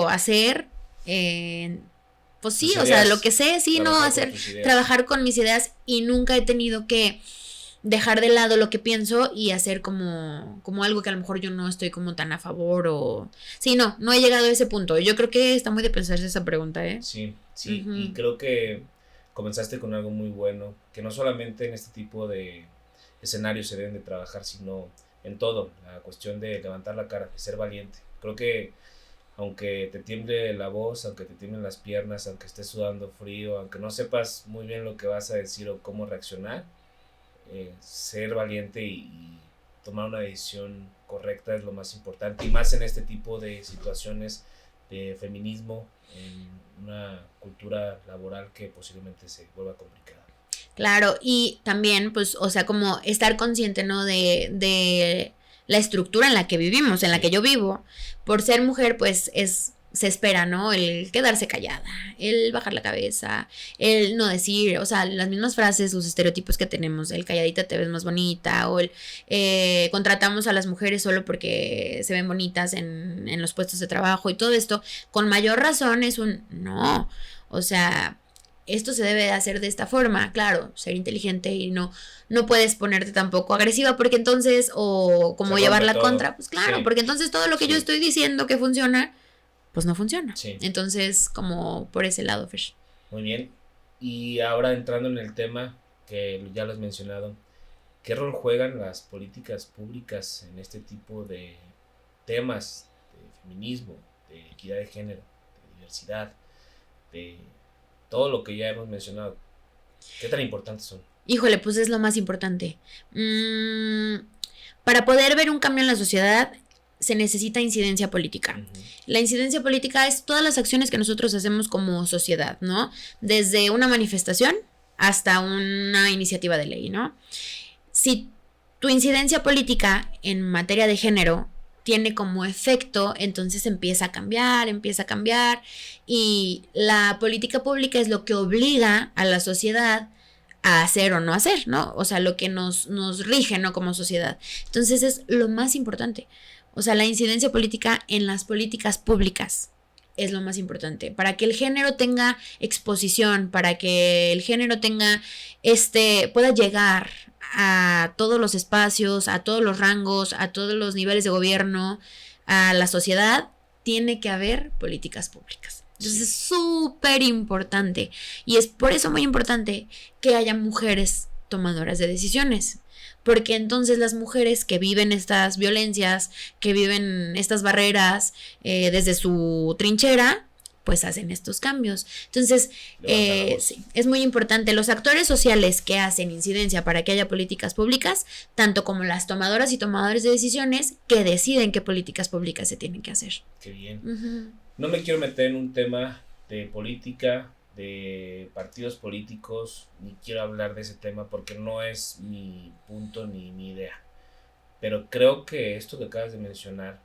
hacer... pues sí, o sea, lo que sé, sí, no, trabajar con mis ideas, y nunca he tenido que dejar de lado lo que pienso y hacer como algo que a lo mejor yo no estoy como tan a favor o... Sí, no he llegado a ese punto. Yo creo que está muy de pensarse esa pregunta, ¿eh? Sí, y creo que comenzaste con algo muy bueno, que no solamente en este tipo de escenarios se deben de trabajar, sino en todo, la cuestión de levantar la cara, de ser valiente. Creo que aunque te tiemble la voz, aunque te tiemblen las piernas, aunque estés sudando frío, aunque no sepas muy bien lo que vas a decir o cómo reaccionar, ser valiente y tomar una decisión correcta es lo más importante, y más en este tipo de situaciones de feminismo, en una cultura laboral que posiblemente se vuelva complicada. Claro, y también, pues, o sea, como estar consciente, ¿no? De la estructura en la que vivimos, en la que yo vivo. Por ser mujer, pues, se espera, ¿no? El quedarse callada, el bajar la cabeza, el no decir, o sea, las mismas frases, los estereotipos que tenemos, el calladita te ves más bonita, o el contratamos a las mujeres solo porque se ven bonitas en los puestos de trabajo y todo esto, con mayor razón es un no, o sea, esto se debe de hacer de esta forma, claro, ser inteligente y no puedes ponerte tampoco agresiva porque entonces, o como llevar la contra, pues claro, porque entonces todo lo que yo estoy diciendo que funciona, pues no funciona. Sí. Entonces, como por ese lado, Fer. Muy bien. Y ahora entrando en el tema que ya lo has mencionado, ¿qué rol juegan las políticas públicas en este tipo de temas de feminismo, de equidad de género, de diversidad, de todo lo que ya hemos mencionado? ¿Qué tan importantes son? Híjole, pues es lo más importante. Para poder ver un cambio en la sociedad se necesita incidencia política. Uh-huh. La incidencia política es todas las acciones que nosotros hacemos como sociedad, ¿no? Desde una manifestación hasta una iniciativa de ley, ¿no? Si tu incidencia política en materia de género tiene como efecto, entonces empieza a cambiar, y la política pública es lo que obliga a la sociedad a hacer o no hacer, ¿no? O sea, lo que nos rige, ¿no? Como sociedad. Entonces es lo más importante. O sea, la incidencia política en las políticas públicas es lo más importante. Para que el género tenga exposición, para que el género tenga pueda llegar a todos los espacios, a todos los rangos, a todos los niveles de gobierno, a la sociedad, tiene que haber políticas públicas. Entonces es súper importante. Y es por eso muy importante que haya mujeres tomadoras de decisiones. Porque entonces las mujeres que viven estas violencias, que viven estas barreras desde su trinchera, pues hacen estos cambios. Entonces, sí, es muy importante. Los actores sociales que hacen incidencia para que haya políticas públicas, tanto como las tomadoras y tomadores de decisiones que deciden qué políticas públicas se tienen que hacer. Qué bien. Uh-huh. No me quiero meter en un tema de política, de partidos políticos, ni quiero hablar de ese tema porque no es mi punto ni mi idea. Pero creo que esto que acabas de mencionar,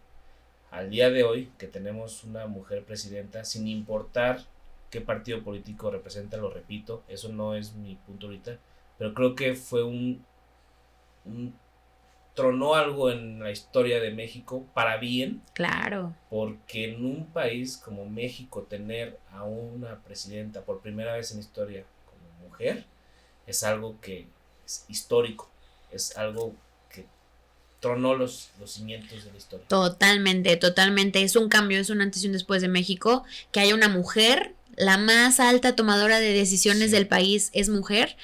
al día de hoy, que tenemos una mujer presidenta, sin importar qué partido político representa, lo repito, eso no es mi punto ahorita, pero creo que fue tronó algo en la historia de México para bien. Claro. Porque en un país como México tener a una presidenta por primera vez en la historia como mujer es algo que es histórico, es algo que tronó los cimientos de la historia. Totalmente, es un cambio, es un antes y un después de México, que haya una mujer, la más alta tomadora de decisiones del país es mujer.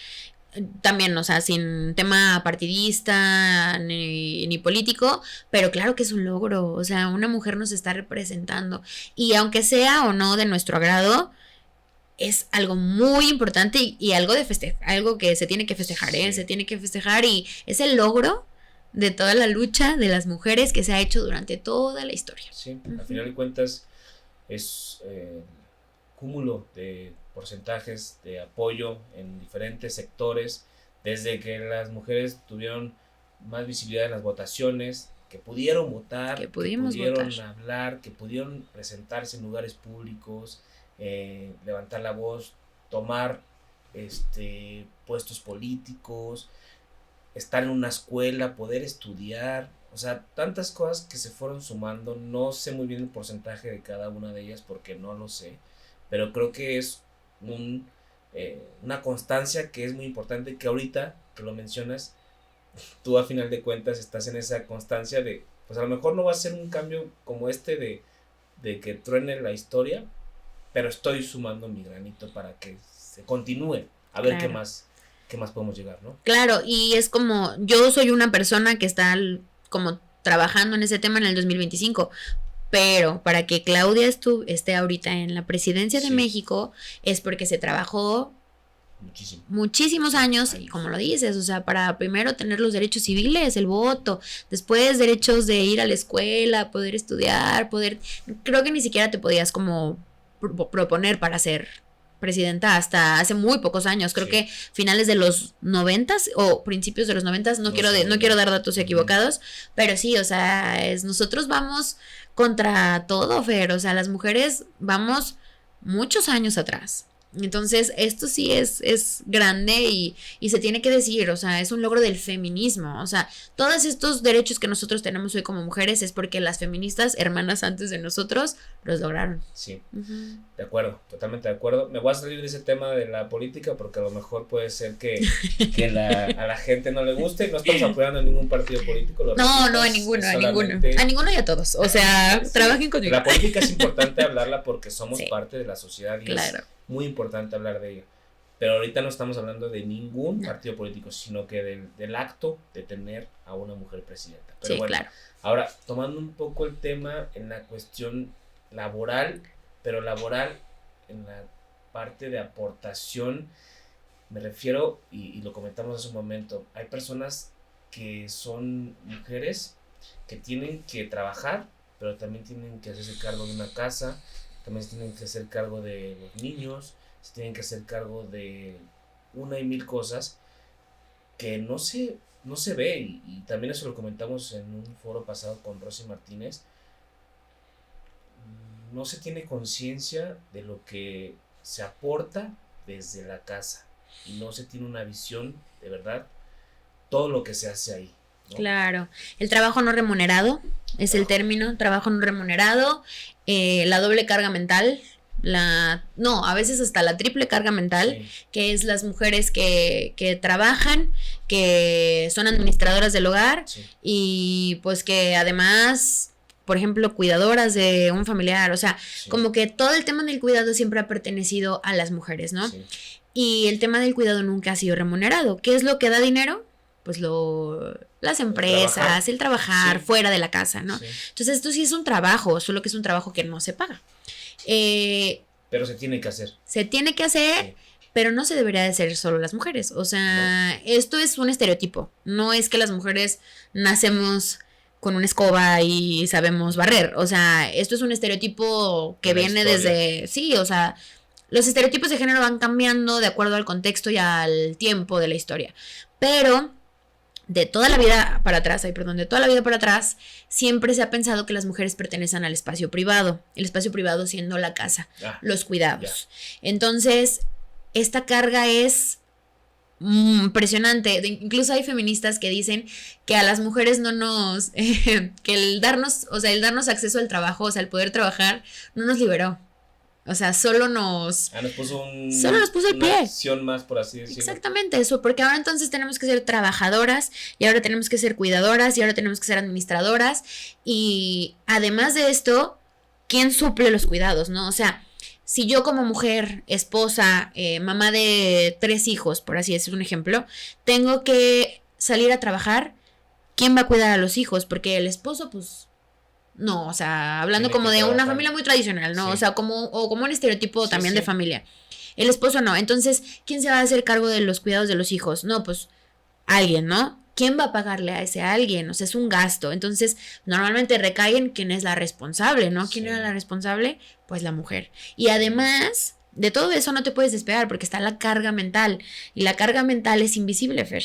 También, o sea, sin tema partidista ni político, pero claro que es un logro, o sea, una mujer nos está representando y aunque sea o no de nuestro agrado, es algo muy importante y algo de algo que se tiene que festejar, sí. Se tiene que festejar y es el logro de toda la lucha de las mujeres que se ha hecho durante toda la historia. Sí, al final de cuentas es cúmulo de porcentajes de apoyo en diferentes sectores, desde que las mujeres tuvieron más visibilidad en las votaciones, que pudieron votar, que pudieron hablar, que pudieron presentarse en lugares públicos, levantar la voz, tomar puestos políticos, estar en una escuela, poder estudiar, o sea, tantas cosas que se fueron sumando. No sé muy bien el porcentaje de cada una de ellas porque no lo sé, pero creo que es una constancia que es muy importante, que ahorita que lo mencionas, tú a final de cuentas estás en esa constancia de, pues a lo mejor no va a ser un cambio como de que truene la historia, pero estoy sumando mi granito para que se continúe, a ver qué más podemos llegar, ¿no? Claro, y es como, yo soy una persona que está como trabajando en ese tema en el 2025, pero para que Claudia esté ahorita en la presidencia de México es porque se trabajó muchísimos años, y como lo dices, o sea, para primero tener los derechos civiles, el voto, después derechos de ir a la escuela, poder estudiar, creo que ni siquiera te podías como proponer para ser presidenta hasta hace muy pocos años, creo que finales de los 90s o principios de los 90s, no quiero dar datos equivocados, pero sí, o sea, nosotros vamos contra todo, Fer, o sea, las mujeres vamos muchos años atrás. Entonces, esto sí es grande y se tiene que decir, o sea, es un logro del feminismo, o sea, todos estos derechos que nosotros tenemos hoy como mujeres es porque las feministas, hermanas antes de nosotros, los lograron. Sí, de acuerdo, totalmente de acuerdo. Me voy a salir de ese tema de la política porque a lo mejor puede ser que a la gente no le guste. No estamos apoyando a ningún partido político. No, a ninguno, a ninguno y a todos, o sea, sí, trabajen conmigo. La política es importante hablarla porque somos parte de la sociedad y claro. Es muy importante hablar de ella, pero ahorita no estamos hablando de ningún partido político, sino que del acto de tener a una mujer presidenta. Pero sí, bueno, claro. Ahora, tomando un poco el tema en la cuestión laboral, pero laboral en la parte de aportación, me refiero, y lo comentamos hace un momento, hay personas que son mujeres que tienen que trabajar, pero también tienen que hacerse cargo de una casa, también se tienen que hacer cargo de los niños, se tienen que hacer cargo de una y mil cosas que no se ve, y también eso lo comentamos en un foro pasado con Rosy Martínez. No se tiene conciencia de lo que se aporta desde la casa y no se tiene una visión de verdad todo lo que se hace ahí, ¿no? Claro, el trabajo no remunerado es el término, trabajo no remunerado, la doble carga mental, a veces hasta la triple carga mental, sí, que es las mujeres que trabajan, que son administradoras del hogar, sí, y pues que además, por ejemplo, cuidadoras de un familiar, o sea, sí, como que todo el tema del cuidado siempre ha pertenecido a las mujeres, ¿no? Sí. Y el tema del cuidado nunca ha sido remunerado. ¿Qué es lo que da dinero? Pues las empresas, el trabajar, sí, fuera de la casa, ¿no? Sí. Entonces esto sí es un trabajo, solo que es un trabajo que no se paga. Pero se tiene que hacer. Se tiene que hacer, sí, pero no se debería de hacer solo las mujeres. O sea, no, esto es un estereotipo. No es que las mujeres nacemos con una escoba y sabemos barrer. O sea, esto es un estereotipo que viene desde... Sí, o sea, los estereotipos de género van cambiando de acuerdo al contexto y al tiempo de la historia. Pero de toda la vida para atrás, siempre se ha pensado que las mujeres pertenecen al espacio privado. El espacio privado siendo la casa, los cuidados. Entonces, esta carga es impresionante. Incluso hay feministas que dicen que a las mujeres no nos... que el darnos acceso al trabajo, o sea, el poder trabajar, no nos liberó. O sea, solo nos puso el pie. Una acción más, por así decirlo. Exactamente eso, porque ahora entonces tenemos que ser trabajadoras, y ahora tenemos que ser cuidadoras, y ahora tenemos que ser administradoras, y además de esto, ¿quién suple los cuidados, no? O sea, si yo como mujer, esposa, mamá de 3 hijos, por así decir un ejemplo, tengo que salir a trabajar, ¿quién va a cuidar a los hijos? Porque el esposo, pues... No, o sea, hablando como de una familia muy tradicional, ¿no? Sí. O sea, como un estereotipo, sí, también, sí, de familia. El esposo no. Entonces, ¿quién se va a hacer cargo de los cuidados de los hijos? No, pues alguien, ¿no? ¿Quién va a pagarle a ese alguien? O sea, es un gasto. Entonces, normalmente recae en quién es la responsable, ¿no? ¿Quién era la responsable? Pues la mujer. Y además, de todo eso no te puedes despegar porque está la carga mental. Y la carga mental es invisible, Fer.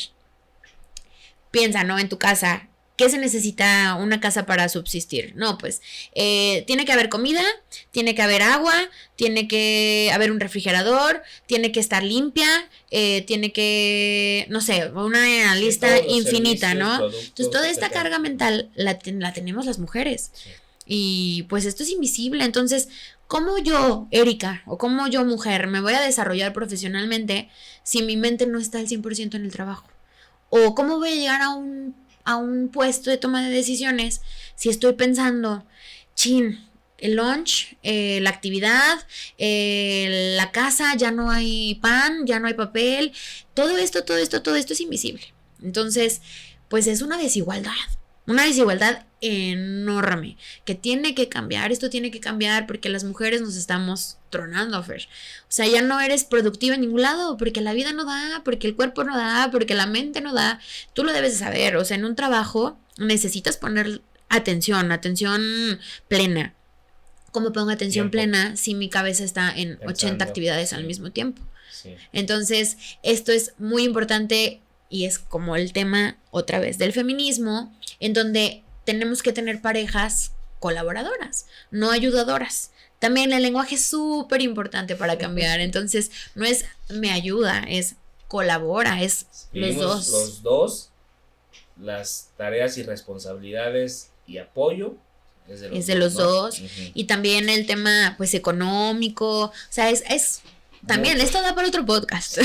Piensa, ¿no? En tu casa, ¿qué se necesita una casa para subsistir? No, pues tiene que haber comida, tiene que haber agua, tiene que haber un refrigerador, tiene que estar limpia, tiene que, no sé, una lista infinita, ¿no? Entonces toda esta carga mental la tenemos las mujeres. Sí. Y pues esto es invisible. Entonces, ¿cómo yo, Erika, o cómo yo, mujer, me voy a desarrollar profesionalmente si mi mente no está al 100% en el trabajo? ¿O cómo voy a llegar a un puesto de toma de decisiones si estoy pensando, el lunch, la actividad, la casa, ya no hay pan, ya no hay papel, todo esto es invisible? Entonces, pues es una desigualdad enorme que tiene que cambiar. Esto tiene que cambiar porque las mujeres nos estamos tronando, Fer. O sea, ya no eres productiva en ningún lado porque la vida no da, porque el cuerpo no da, porque la mente no da. Tú lo debes de saber. O sea, en un trabajo necesitas poner atención plena. ¿Cómo pongo atención Tiempo. plena si mi cabeza está en 80 Pensando, actividades sí. al mismo tiempo? Sí. Entonces, esto es muy importante y es como el tema otra vez del feminismo, en donde tenemos que tener parejas colaboradoras, no ayudadoras. También el lenguaje es súper importante para cambiar, entonces no es me ayuda, es colabora, es Vivimos los dos, las tareas y responsabilidades y apoyo es de los dos. ¿no? Y también el tema pues económico, o sea, es también esto da para otro podcast.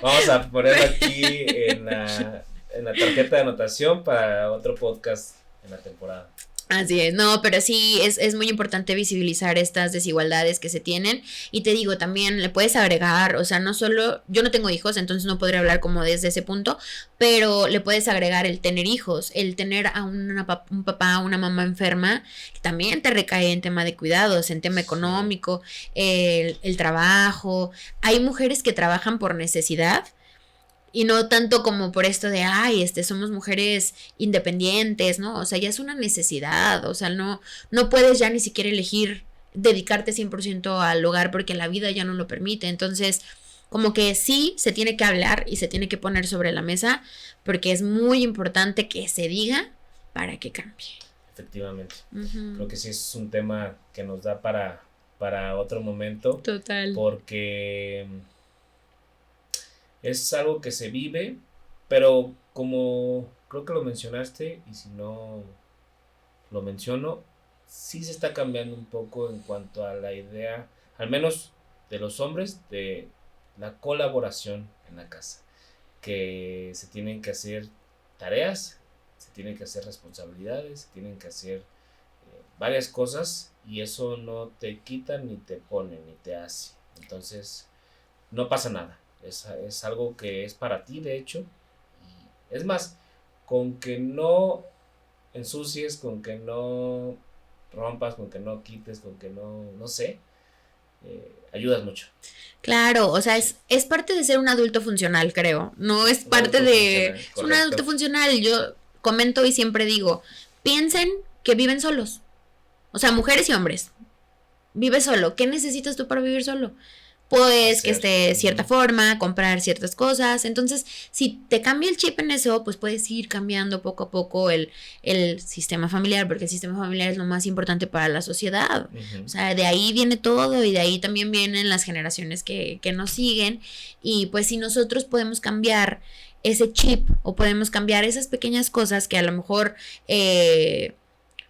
Vamos a ponerlo aquí en la tarjeta de anotación para otro podcast en la temporada. Así es, no, pero sí es muy importante visibilizar estas desigualdades que se tienen. Y te digo, también le puedes agregar, o sea, no solo, yo no tengo hijos, entonces no podré hablar como desde ese punto, pero le puedes agregar el tener hijos, el tener a un papá, una mamá enferma, que también te recae en tema de cuidados, en tema económico, el trabajo. Hay mujeres que trabajan por necesidad. Y no tanto como por esto de, somos mujeres independientes, ¿no? O sea, ya es una necesidad, o sea, no puedes ya ni siquiera elegir dedicarte 100% al hogar porque la vida ya no lo permite. Entonces, como que sí se tiene que hablar y se tiene que poner sobre la mesa porque es muy importante que se diga para que cambie. Efectivamente. Uh-huh. Creo que sí es un tema que nos da para otro momento. Total. Porque es algo que se vive, pero como creo que lo mencionaste, y si no lo menciono, sí se está cambiando un poco en cuanto a la idea, al menos de los hombres, de la colaboración en la casa, que se tienen que hacer tareas, se tienen que hacer responsabilidades, se tienen que hacer varias cosas, y eso no te quita ni te pone ni te hace. Entonces no pasa nada. Es algo que es para ti, de hecho. Y es más, con que no ensucies, con que no rompas, con que no quites, con que no sé, ayudas mucho. Claro, o sea, es parte de ser un adulto funcional, creo. No es parte de... Es un adulto funcional. Yo comento y siempre digo, piensen que viven solos. O sea, mujeres y hombres. Vive solo. ¿Qué necesitas tú para vivir solo? Pues que esté de cierta forma, comprar ciertas cosas. Entonces, si te cambia el chip en eso, pues puedes ir cambiando poco a poco el sistema familiar, porque el sistema familiar es lo más importante para la sociedad. Uh-huh. O sea, de ahí viene todo y de ahí también vienen las generaciones que nos siguen. Y pues si nosotros podemos cambiar ese chip o podemos cambiar esas pequeñas cosas que a lo mejor...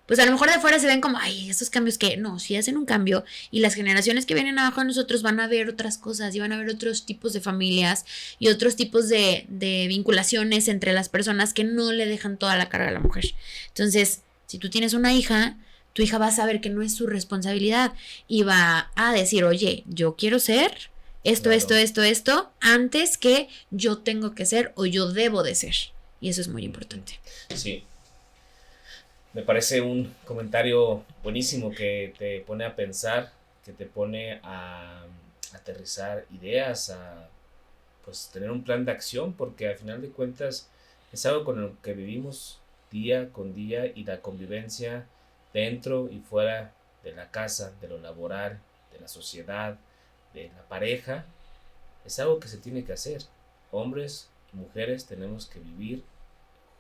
pues a lo mejor de afuera se ven como, estos cambios que no, si hacen un cambio y las generaciones que vienen abajo de nosotros van a ver otras cosas y van a ver otros tipos de familias y otros tipos de vinculaciones entre las personas que no le dejan toda la carga a la mujer. Entonces, si tú tienes una hija, tu hija va a saber que no es su responsabilidad y va a decir, oye, yo quiero ser esto, claro. esto, antes que yo tengo que ser o yo debo de ser. Y eso es muy importante. Sí. Me parece un comentario buenísimo que te pone a pensar, que te pone a aterrizar ideas, a pues tener un plan de acción, porque al final de cuentas es algo con lo que vivimos día con día y la convivencia dentro y fuera de la casa, de lo laboral, de la sociedad, de la pareja, es algo que se tiene que hacer. Hombres y mujeres tenemos que vivir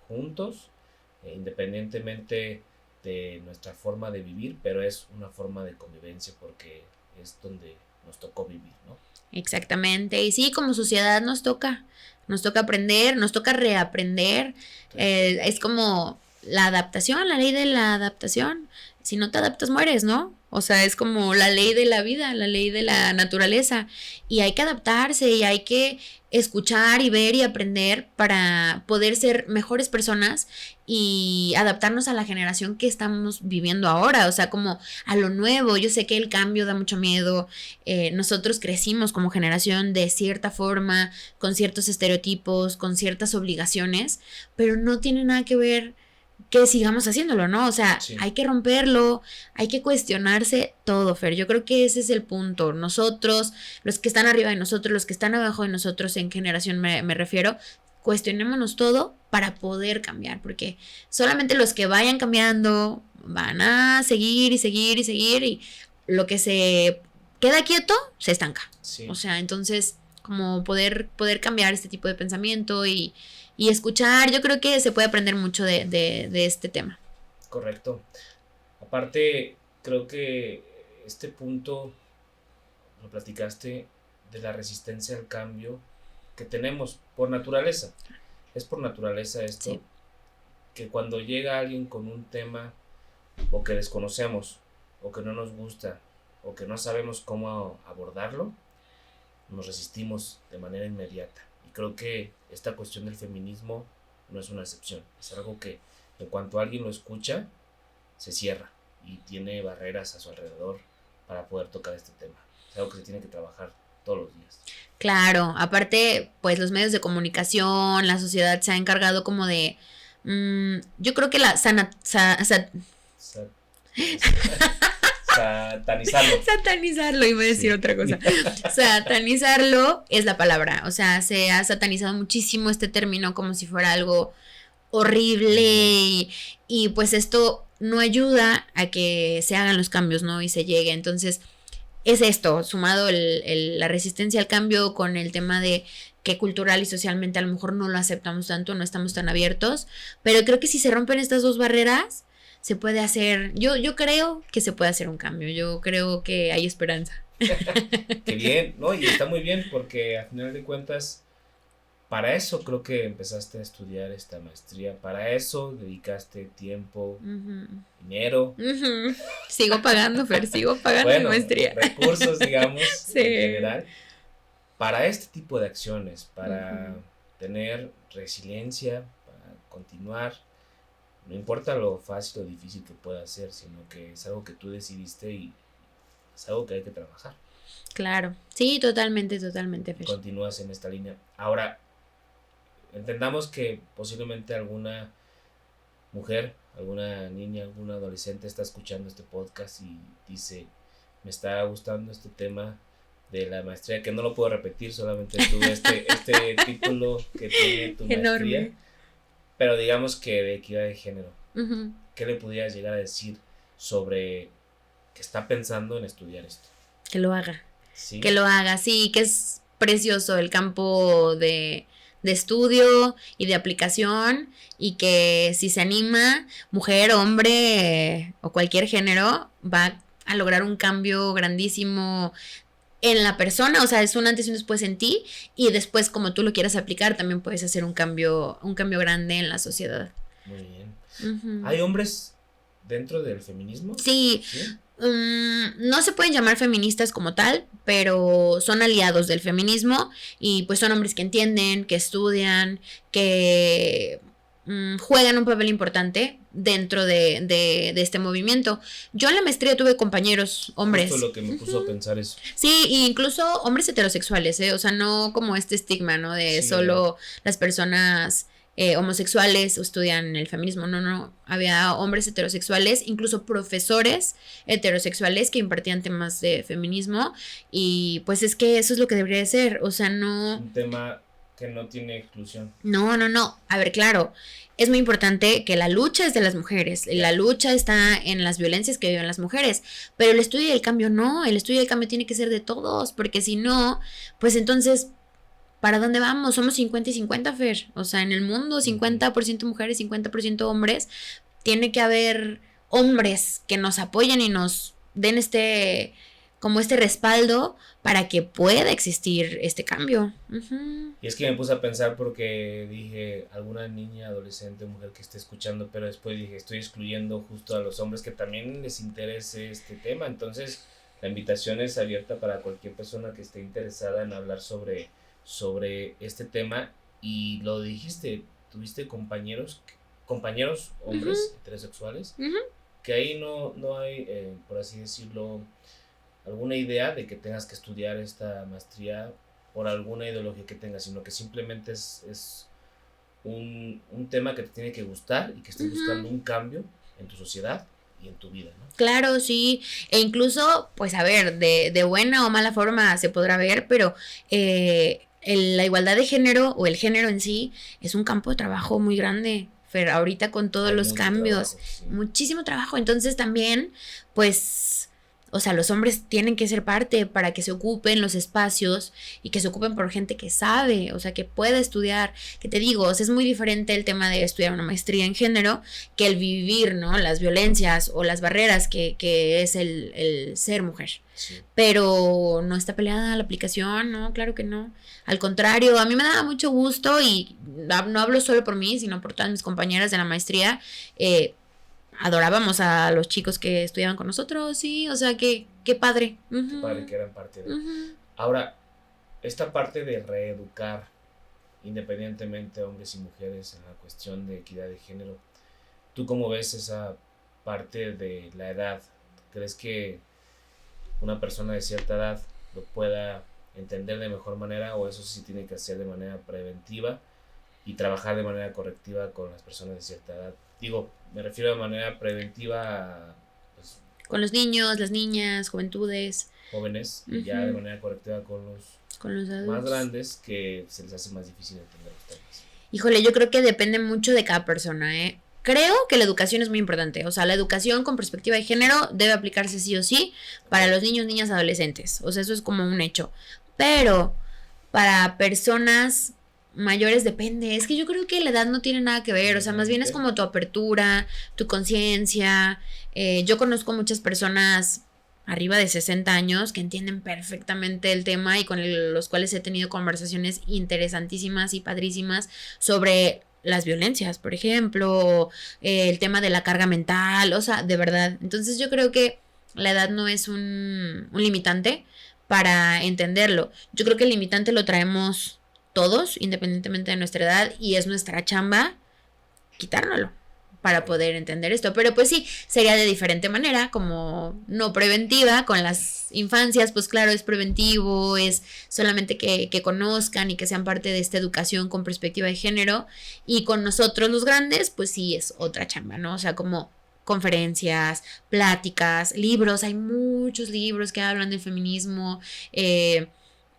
juntos, independientemente de nuestra forma de vivir, pero es una forma de convivencia porque es donde nos tocó vivir, ¿no? Exactamente, y sí, como sociedad nos toca aprender, nos toca reaprender, es como la adaptación, la ley de la adaptación, si no te adaptas mueres, ¿no? O sea, es como la ley de la vida, la ley de la naturaleza, y hay que adaptarse y hay que escuchar y ver y aprender para poder ser mejores personas y adaptarnos a la generación que estamos viviendo ahora, o sea, como a lo nuevo. Yo sé que el cambio da mucho miedo, nosotros crecimos como generación de cierta forma, con ciertos estereotipos, con ciertas obligaciones, pero no tiene nada que ver que sigamos haciéndolo, ¿no? O sea, sí. Hay que romperlo, hay que cuestionarse todo, Fer. Yo creo que ese es el punto. Nosotros, los que están arriba de nosotros, los que están abajo de nosotros, en generación me refiero, cuestionémonos todo para poder cambiar, porque solamente los que vayan cambiando van a seguir y seguir y seguir, y lo que se queda quieto se estanca. Sí. O sea, entonces, como poder cambiar este tipo de pensamiento y escuchar, yo creo que se puede aprender mucho de este tema. Correcto. Aparte, creo que este punto lo platicaste de la resistencia al cambio que tenemos por naturaleza. Es por naturaleza esto, Sí. que cuando llega alguien con un tema o que desconocemos o que no nos gusta o que no sabemos cómo abordarlo, nos resistimos de manera inmediata. Y creo que esta cuestión del feminismo no es una excepción. Es algo que en cuanto alguien lo escucha, se cierra y tiene barreras a su alrededor para poder tocar este tema. Es algo que se tiene que trabajar todos los días. Claro, aparte, pues los medios de comunicación, la sociedad se ha encargado como de, yo creo que satanizarlo, iba a decir otra cosa. Satanizarlo es la palabra, o sea, se ha satanizado muchísimo este término como si fuera algo horrible y pues esto no ayuda a que se hagan los cambios, ¿no? Y se llegue, entonces es esto, sumado la resistencia al cambio con el tema de que cultural y socialmente a lo mejor no lo aceptamos tanto, no estamos tan abiertos, pero creo que si se rompen estas dos barreras, se puede hacer, yo creo que se puede hacer un cambio, yo creo que hay esperanza. Qué bien, ¿no? Y está muy bien porque a final de cuentas, para eso creo que empezaste a estudiar esta maestría, para eso dedicaste tiempo, dinero. Sigo pagando, Fer, sigo pagando Bueno, mi maestría. Recursos, digamos, Sí. en general, para este tipo de acciones, para tener resiliencia, para continuar. No importa lo fácil o difícil que pueda ser, sino que es algo que tú decidiste y es algo que hay que trabajar. Claro, sí, totalmente, Fer. Continúas en esta línea. Ahora, entendamos que posiblemente alguna mujer, alguna niña, alguna adolescente está escuchando este podcast y dice, me está gustando este tema de la maestría, que no lo puedo repetir, solamente tuve este título que tiene tu maestría. Enorme. Pero digamos que de equidad de género. Ujú. ¿Qué le pudieras llegar a decir sobre que está pensando en estudiar esto? Que lo haga. ¿Sí? Que lo haga, sí, que es precioso el campo de estudio y de aplicación, y que si se anima, mujer, hombre o cualquier género, va a lograr un cambio grandísimo en la persona, o sea, es un antes y un después en ti, y después como tú lo quieras aplicar, también puedes hacer un cambio grande en la sociedad. Muy bien. Uh-huh. ¿Hay hombres dentro del feminismo? Sí. ¿Sí? No se pueden llamar feministas como tal, pero son aliados del feminismo y pues son hombres que entienden, que estudian, que juegan un papel importante dentro de este movimiento. Yo en la maestría tuve compañeros hombres. Justo lo que me puso a pensar eso. Sí, e incluso hombres heterosexuales, o sea, no como este estigma, ¿no? De Sí, solo las personas homosexuales estudian el feminismo. No, había hombres heterosexuales, incluso profesores heterosexuales que impartían temas de feminismo, y pues es que eso es lo que debería de ser, o sea, no... Un tema que no tiene exclusión. No, a ver, claro, es muy importante que la lucha es de las mujeres, la lucha está en las violencias que viven las mujeres, pero el estudio del cambio no, el estudio del cambio tiene que ser de todos, porque si no, pues entonces... ¿Para dónde vamos? Somos 50 y 50, Fer. O sea, en el mundo, 50% mujeres, 50% hombres. Tiene que haber hombres que nos apoyen y nos den este respaldo para que pueda existir este cambio. Uh-huh. Y es que me puse a pensar porque dije, alguna niña, adolescente, mujer que esté escuchando, pero después dije, estoy excluyendo justo a los hombres que también les interese este tema. Entonces, la invitación es abierta para cualquier persona que esté interesada en hablar sobre este tema. Y lo dijiste, tuviste compañeros hombres heterosexuales, que ahí no hay, por así decirlo, alguna idea de que tengas que estudiar esta maestría por alguna ideología que tengas, sino que simplemente es un tema que te tiene que gustar y que estés buscando un cambio en tu sociedad y en tu vida, ¿no? Claro, sí, e incluso, pues a ver, de buena o mala forma se podrá ver, pero la igualdad de género o el género en sí es un campo de trabajo muy grande. Fer, ahorita con todos Hay los mucho cambios, trabajo, sí. muchísimo trabajo. Entonces también, pues, o sea, los hombres tienen que ser parte para que se ocupen los espacios y que se ocupen por gente que sabe, o sea, que puede estudiar, que te digo, o sea, es muy diferente el tema de estudiar una maestría en género que el vivir, ¿no? Las violencias o las barreras que es el ser mujer. Sí. Pero no está peleada la aplicación, no, claro que no. Al contrario, a mí me daba mucho gusto y no hablo solo por mí, sino por todas mis compañeras de la maestría. Adorábamos a los chicos que estudiaban con nosotros, sí, o sea, qué padre. Qué padre que eran parte de... Uh-huh. Ahora, esta parte de reeducar independientemente hombres y mujeres en la cuestión de equidad de género, ¿tú cómo ves esa parte de la edad? ¿Crees que una persona de cierta edad lo pueda entender de mejor manera, o eso sí tiene que hacer de manera preventiva y trabajar de manera correctiva con las personas de cierta edad? Digo, me refiero de manera preventiva a pues, con los niños, las niñas, juventudes, jóvenes, y ya de manera correctiva con los adultos más grandes, que se les hace más difícil entender los temas. Híjole, yo creo que depende mucho de cada persona, ¿eh? Creo que la educación es muy importante, o sea, la educación con perspectiva de género debe aplicarse sí o sí para los niños, niñas, adolescentes, o sea, eso es como un hecho, pero para personas mayores depende, es que yo creo que la edad no tiene nada que ver, o sea, más bien es como tu apertura, tu conciencia. Yo conozco muchas personas arriba de 60 años que entienden perfectamente el tema y con los cuales he tenido conversaciones interesantísimas y padrísimas sobre las violencias, por ejemplo, el tema de la carga mental, o sea, de verdad. Entonces yo creo que la edad no es un limitante para entenderlo. Yo creo que el limitante lo traemos todos, independientemente de nuestra edad, y es nuestra chamba quitárnoslo para poder entender esto. Pero pues sí, sería de diferente manera, como no preventiva. Con las infancias, pues claro, es preventivo, es solamente que conozcan y que sean parte de esta educación con perspectiva de género. Y con nosotros los grandes, pues sí, es otra chamba, ¿no? O sea, como conferencias, pláticas, libros, hay muchos libros que hablan del feminismo,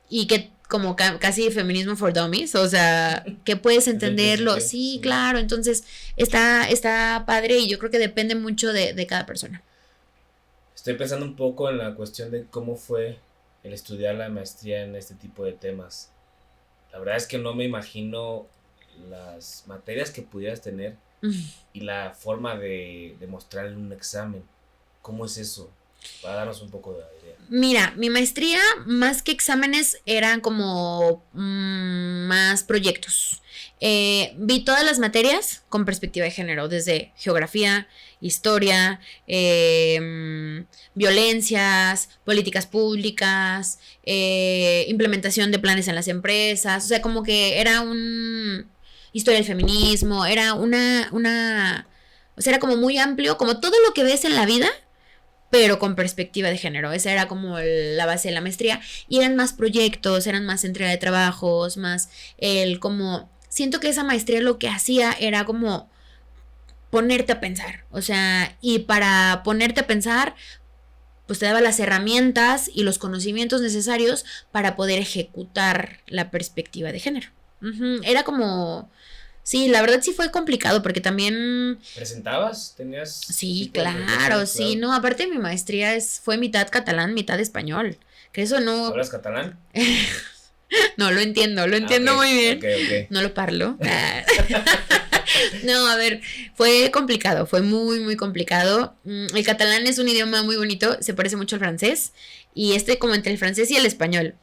y que como casi feminismo for dummies, o sea, que puedes entenderlo, sí, claro, entonces está padre y yo creo que depende mucho de cada persona. Estoy pensando un poco en la cuestión de cómo fue el estudiar la maestría en este tipo de temas. La verdad es que no me imagino las materias que pudieras tener y la forma de mostrar en un examen. ¿Cómo es eso? Para darnos un poco de idea. Mira, mi maestría, más que exámenes, eran como más proyectos. Vi todas las materias con perspectiva de género, desde geografía, historia, violencias, políticas públicas, implementación de planes en las empresas, o sea, como que era historia del feminismo, era o sea, era como muy amplio, como todo lo que ves en la vida, pero con perspectiva de género. Esa era como la base de la maestría. Y eran más proyectos, eran más entrega de trabajos, más como... Siento que esa maestría lo que hacía era como ponerte a pensar. O sea, y para ponerte a pensar, pues te daba las herramientas y los conocimientos necesarios para poder ejecutar la perspectiva de género. Era como... Sí, la verdad sí fue complicado porque también... ¿Presentabas? ¿Tenías...? Sí, claro, sí, no, aparte mi maestría fue mitad catalán, mitad español, que eso no... ¿Hablas catalán? No, lo entiendo muy bien, okay. No lo parlo. No, a ver, fue complicado, fue muy, muy complicado. El catalán es un idioma muy bonito, se parece mucho al francés, y como entre el francés y el español.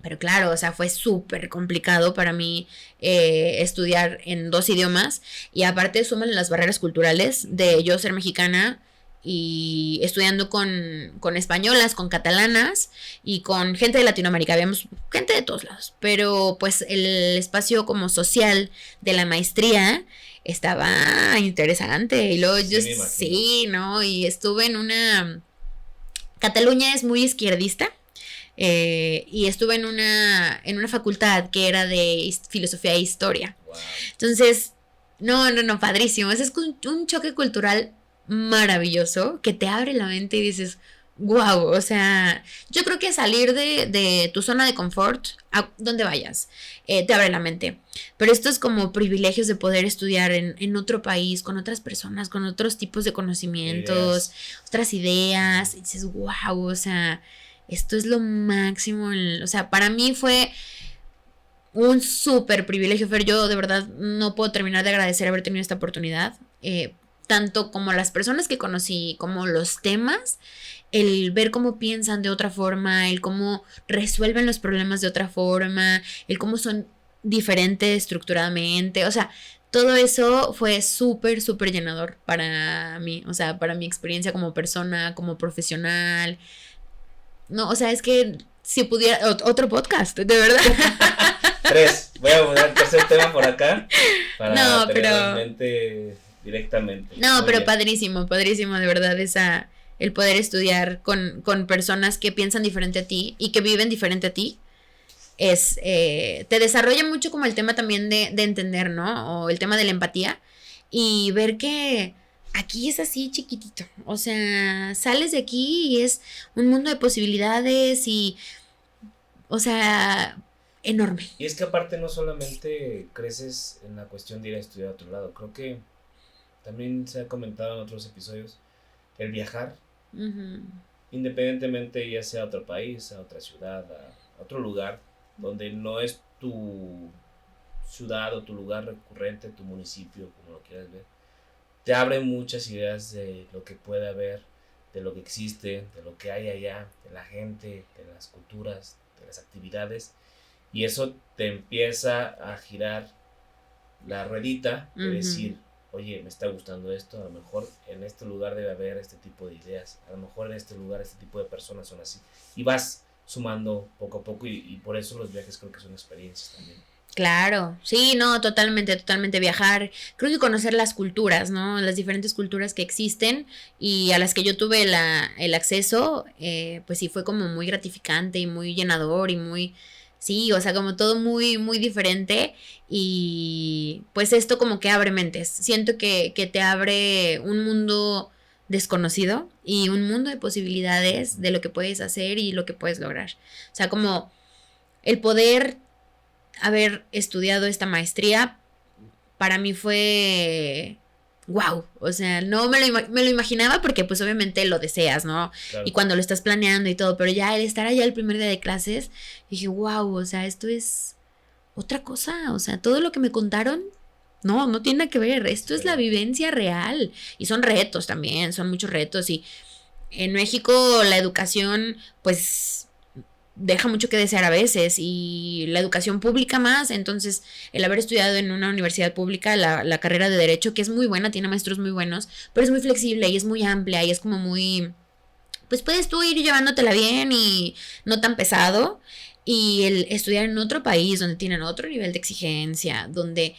Pero claro, o sea, fue súper complicado para mí estudiar en dos idiomas. Y aparte súmale las barreras culturales de yo ser mexicana y estudiando con españolas, con catalanas y con gente de Latinoamérica. Habíamos gente de todos lados. Pero pues el espacio como social de la maestría estaba interesante. Y luego sí, ¿no? Y estuve en una... Cataluña es muy izquierdista. Y estuve en una facultad que era de filosofía e historia. Wow. Entonces, no, padrísimo. Es un choque cultural maravilloso que te abre la mente y dices, wow, o sea, yo creo que salir de tu zona de confort, a donde vayas, te abre la mente. Pero esto es como privilegios de poder estudiar en otro país, con otras personas, con otros tipos de conocimientos, otras ideas. Y dices, wow, o sea, esto es lo máximo. O sea, para mí fue un súper privilegio, Fer. Yo de verdad no puedo terminar de agradecer haber tenido esta oportunidad. Tanto como las personas que conocí, como los temas, el ver cómo piensan de otra forma, el cómo resuelven los problemas de otra forma, el cómo son diferentes estructuradamente, o sea, todo eso fue súper, súper llenador para mí, o sea, para mi experiencia como persona, como profesional. No, o sea, es que si pudiera, otro podcast, de verdad. 3, voy a poner el tercer tema por acá para No, tenerlo en mente directamente. No, Muy pero bien. padrísimo, padrísimo, de verdad, el poder estudiar con personas que piensan diferente a ti y que viven diferente a ti, te desarrolla mucho como el tema también de entender, ¿no? O el tema de la empatía y ver que aquí es así chiquitito, o sea, sales de aquí y es un mundo de posibilidades y, o sea, enorme. Y es que aparte no solamente creces en la cuestión de ir a estudiar a otro lado, creo que también se ha comentado en otros episodios, el viajar, Uh-huh. independientemente ya sea a otro país, a otra ciudad, a otro lugar, donde no es tu ciudad o tu lugar recurrente, tu municipio, como lo quieras ver, te abre muchas ideas de lo que puede haber, de lo que existe, de lo que hay allá, de la gente, de las culturas, de las actividades, y eso te empieza a girar la ruedita de decir, oye, me está gustando esto, a lo mejor en este lugar debe haber este tipo de ideas, a lo mejor en este lugar este tipo de personas son así, y vas sumando poco a poco y por eso los viajes creo que son experiencias también. Claro, sí, no, totalmente, totalmente viajar. Creo que conocer las culturas, ¿no? Las diferentes culturas que existen y a las que yo tuve el acceso, pues sí fue como muy gratificante y muy llenador y muy, sí, o sea, como todo muy, muy diferente y pues esto como que abre mentes. Siento que te abre un mundo desconocido y un mundo de posibilidades de lo que puedes hacer y lo que puedes lograr. O sea, como el poder haber estudiado esta maestría para mí fue wow, o sea, no me lo imaginaba porque pues obviamente lo deseas, ¿no? Claro. Y cuando lo estás planeando y todo, pero ya el estar allá el primer día de clases, dije, wow, o sea, esto es otra cosa, o sea, todo lo que me contaron, no tiene nada que ver, esto es la vivencia real y son retos también, son muchos retos y en México la educación pues deja mucho que desear a veces y la educación pública más, entonces el haber estudiado en una universidad pública la carrera de derecho que es muy buena, tiene maestros muy buenos, pero es muy flexible y es muy amplia y es como muy, pues puedes tú ir llevándotela bien y no tan pesado. Y el estudiar en otro país donde tienen otro nivel de exigencia, donde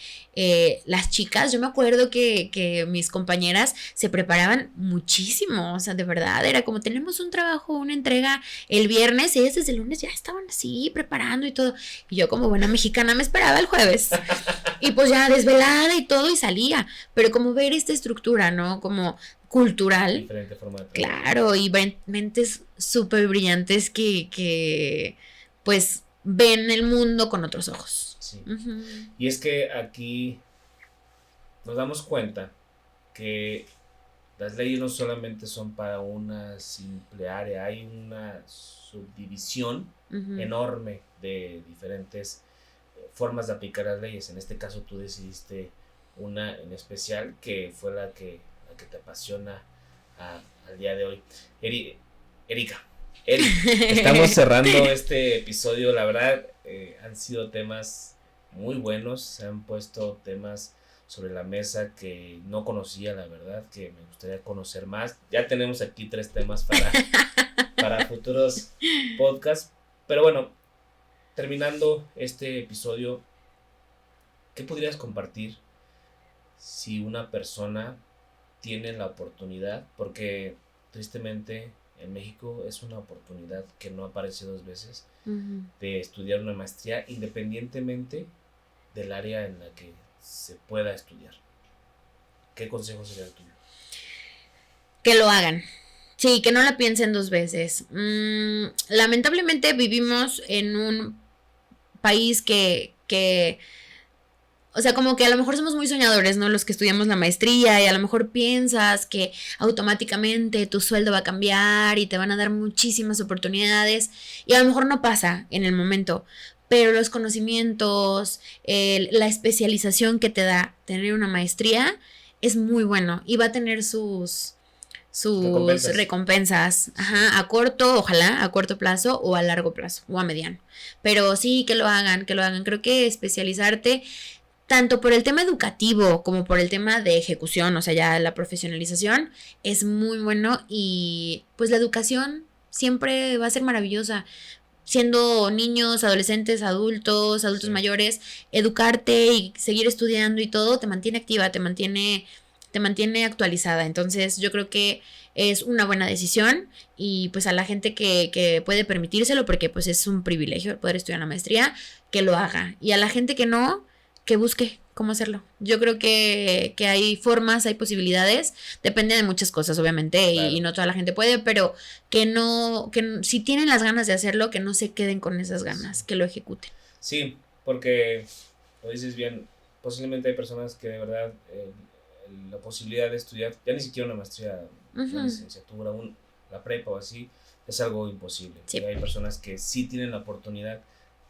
las chicas, yo me acuerdo que mis compañeras se preparaban muchísimo, o sea, de verdad, era como tenemos un trabajo, una entrega el viernes y ellas desde el lunes ya estaban así preparando y todo. Y yo como buena mexicana me esperaba el jueves. Y pues ya desvelada y todo y salía. Pero como ver esta estructura, ¿no? Como cultural. Diferente forma de trabajo. Claro, y mentes súper brillantes que pues ven el mundo con otros ojos. Sí. Y es que aquí nos damos cuenta que las leyes no solamente son para una simple área, hay una subdivisión enorme de diferentes formas de aplicar las leyes. En este caso tú decidiste una en especial que fue la que te apasiona al día de hoy. Erika, estamos cerrando este episodio, la verdad han sido temas muy buenos, se han puesto temas sobre la mesa que no conocía, la verdad, que me gustaría conocer más. Ya tenemos aquí 3 temas para futuros podcasts, pero bueno, terminando este episodio, ¿qué podrías compartir si una persona tiene la oportunidad? Porque tristemente en México es una oportunidad que no aparece 2 veces de estudiar una maestría independientemente del área en la que se pueda estudiar. ¿Qué consejo sería el tuyo? Que lo hagan. Sí, que no la piensen dos veces. Lamentablemente vivimos en un país que, o sea, como que a lo mejor somos muy soñadores, ¿no? Los que estudiamos la maestría y a lo mejor piensas que automáticamente tu sueldo va a cambiar y te van a dar muchísimas oportunidades y a lo mejor no pasa en el momento, pero los conocimientos, la especialización que te da tener una maestría es muy bueno y va a tener sus recompensas, ajá, a corto, ojalá, a corto plazo o a largo plazo o a mediano. Pero sí, que lo hagan. Creo que especializarte tanto por el tema educativo como por el tema de ejecución, o sea, ya la profesionalización es muy bueno y pues la educación siempre va a ser maravillosa. Siendo niños, adolescentes, adultos Sí. mayores, educarte y seguir estudiando y todo te mantiene activa, te mantiene actualizada. Entonces yo creo que es una buena decisión y pues a la gente que puede permitírselo, porque pues es un privilegio el poder estudiar la maestría, que lo haga. Y a la gente que no, que busque cómo hacerlo. Yo creo que hay formas, hay posibilidades, depende de muchas cosas obviamente Claro. y no toda la gente puede, pero si tienen las ganas de hacerlo, que no se queden con esas ganas, que lo ejecuten. Sí, porque lo dices bien, posiblemente hay personas que de verdad la posibilidad de estudiar, ya ni siquiera una maestría, una licenciatura, la prepa o así, es algo imposible. Sí. Y hay personas que sí tienen la oportunidad,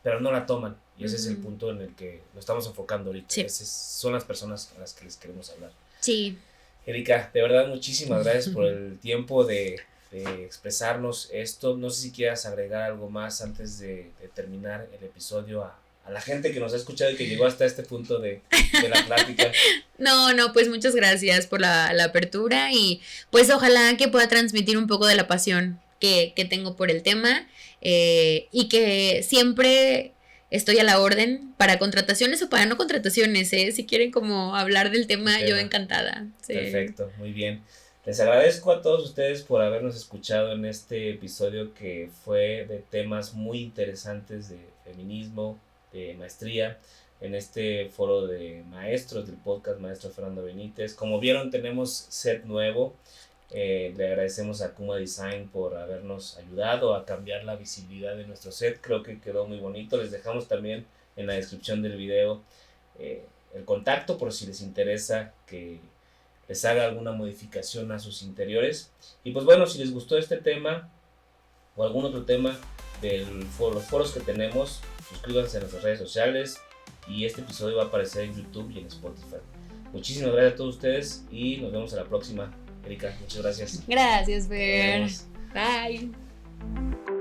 pero no la toman. Y ese es el punto en el que nos estamos enfocando ahorita. Sí. Esas son las personas a las que les queremos hablar. Sí. Erika, de verdad, muchísimas gracias por el tiempo de expresarnos esto. No sé si quieras agregar algo más antes de terminar el episodio a la gente que nos ha escuchado y que llegó hasta este punto de la plática. No, pues muchas gracias por la apertura y pues ojalá que pueda transmitir un poco de la pasión que tengo por el tema y que siempre estoy a la orden para contrataciones o para no contrataciones, si quieren como hablar del tema, yo encantada. Sí. Perfecto, muy bien. Les agradezco a todos ustedes por habernos escuchado en este episodio que fue de temas muy interesantes de feminismo, de maestría, en este foro de maestros del podcast Maestro Fernando Benítez. Como vieron, tenemos set nuevo. Le agradecemos a Kuma Design por habernos ayudado a cambiar la visibilidad de nuestro set. Creo que quedó muy bonito. Les dejamos también en la descripción del video el contacto por si les interesa que les haga alguna modificación a sus interiores. Y pues bueno, si les gustó este tema o algún otro tema de los foros que tenemos, suscríbanse a nuestras redes sociales y este episodio va a aparecer en YouTube y en Spotify. Muchísimas gracias a todos ustedes y nos vemos a la próxima. Erika, muchas gracias. Gracias, Fer. Bye.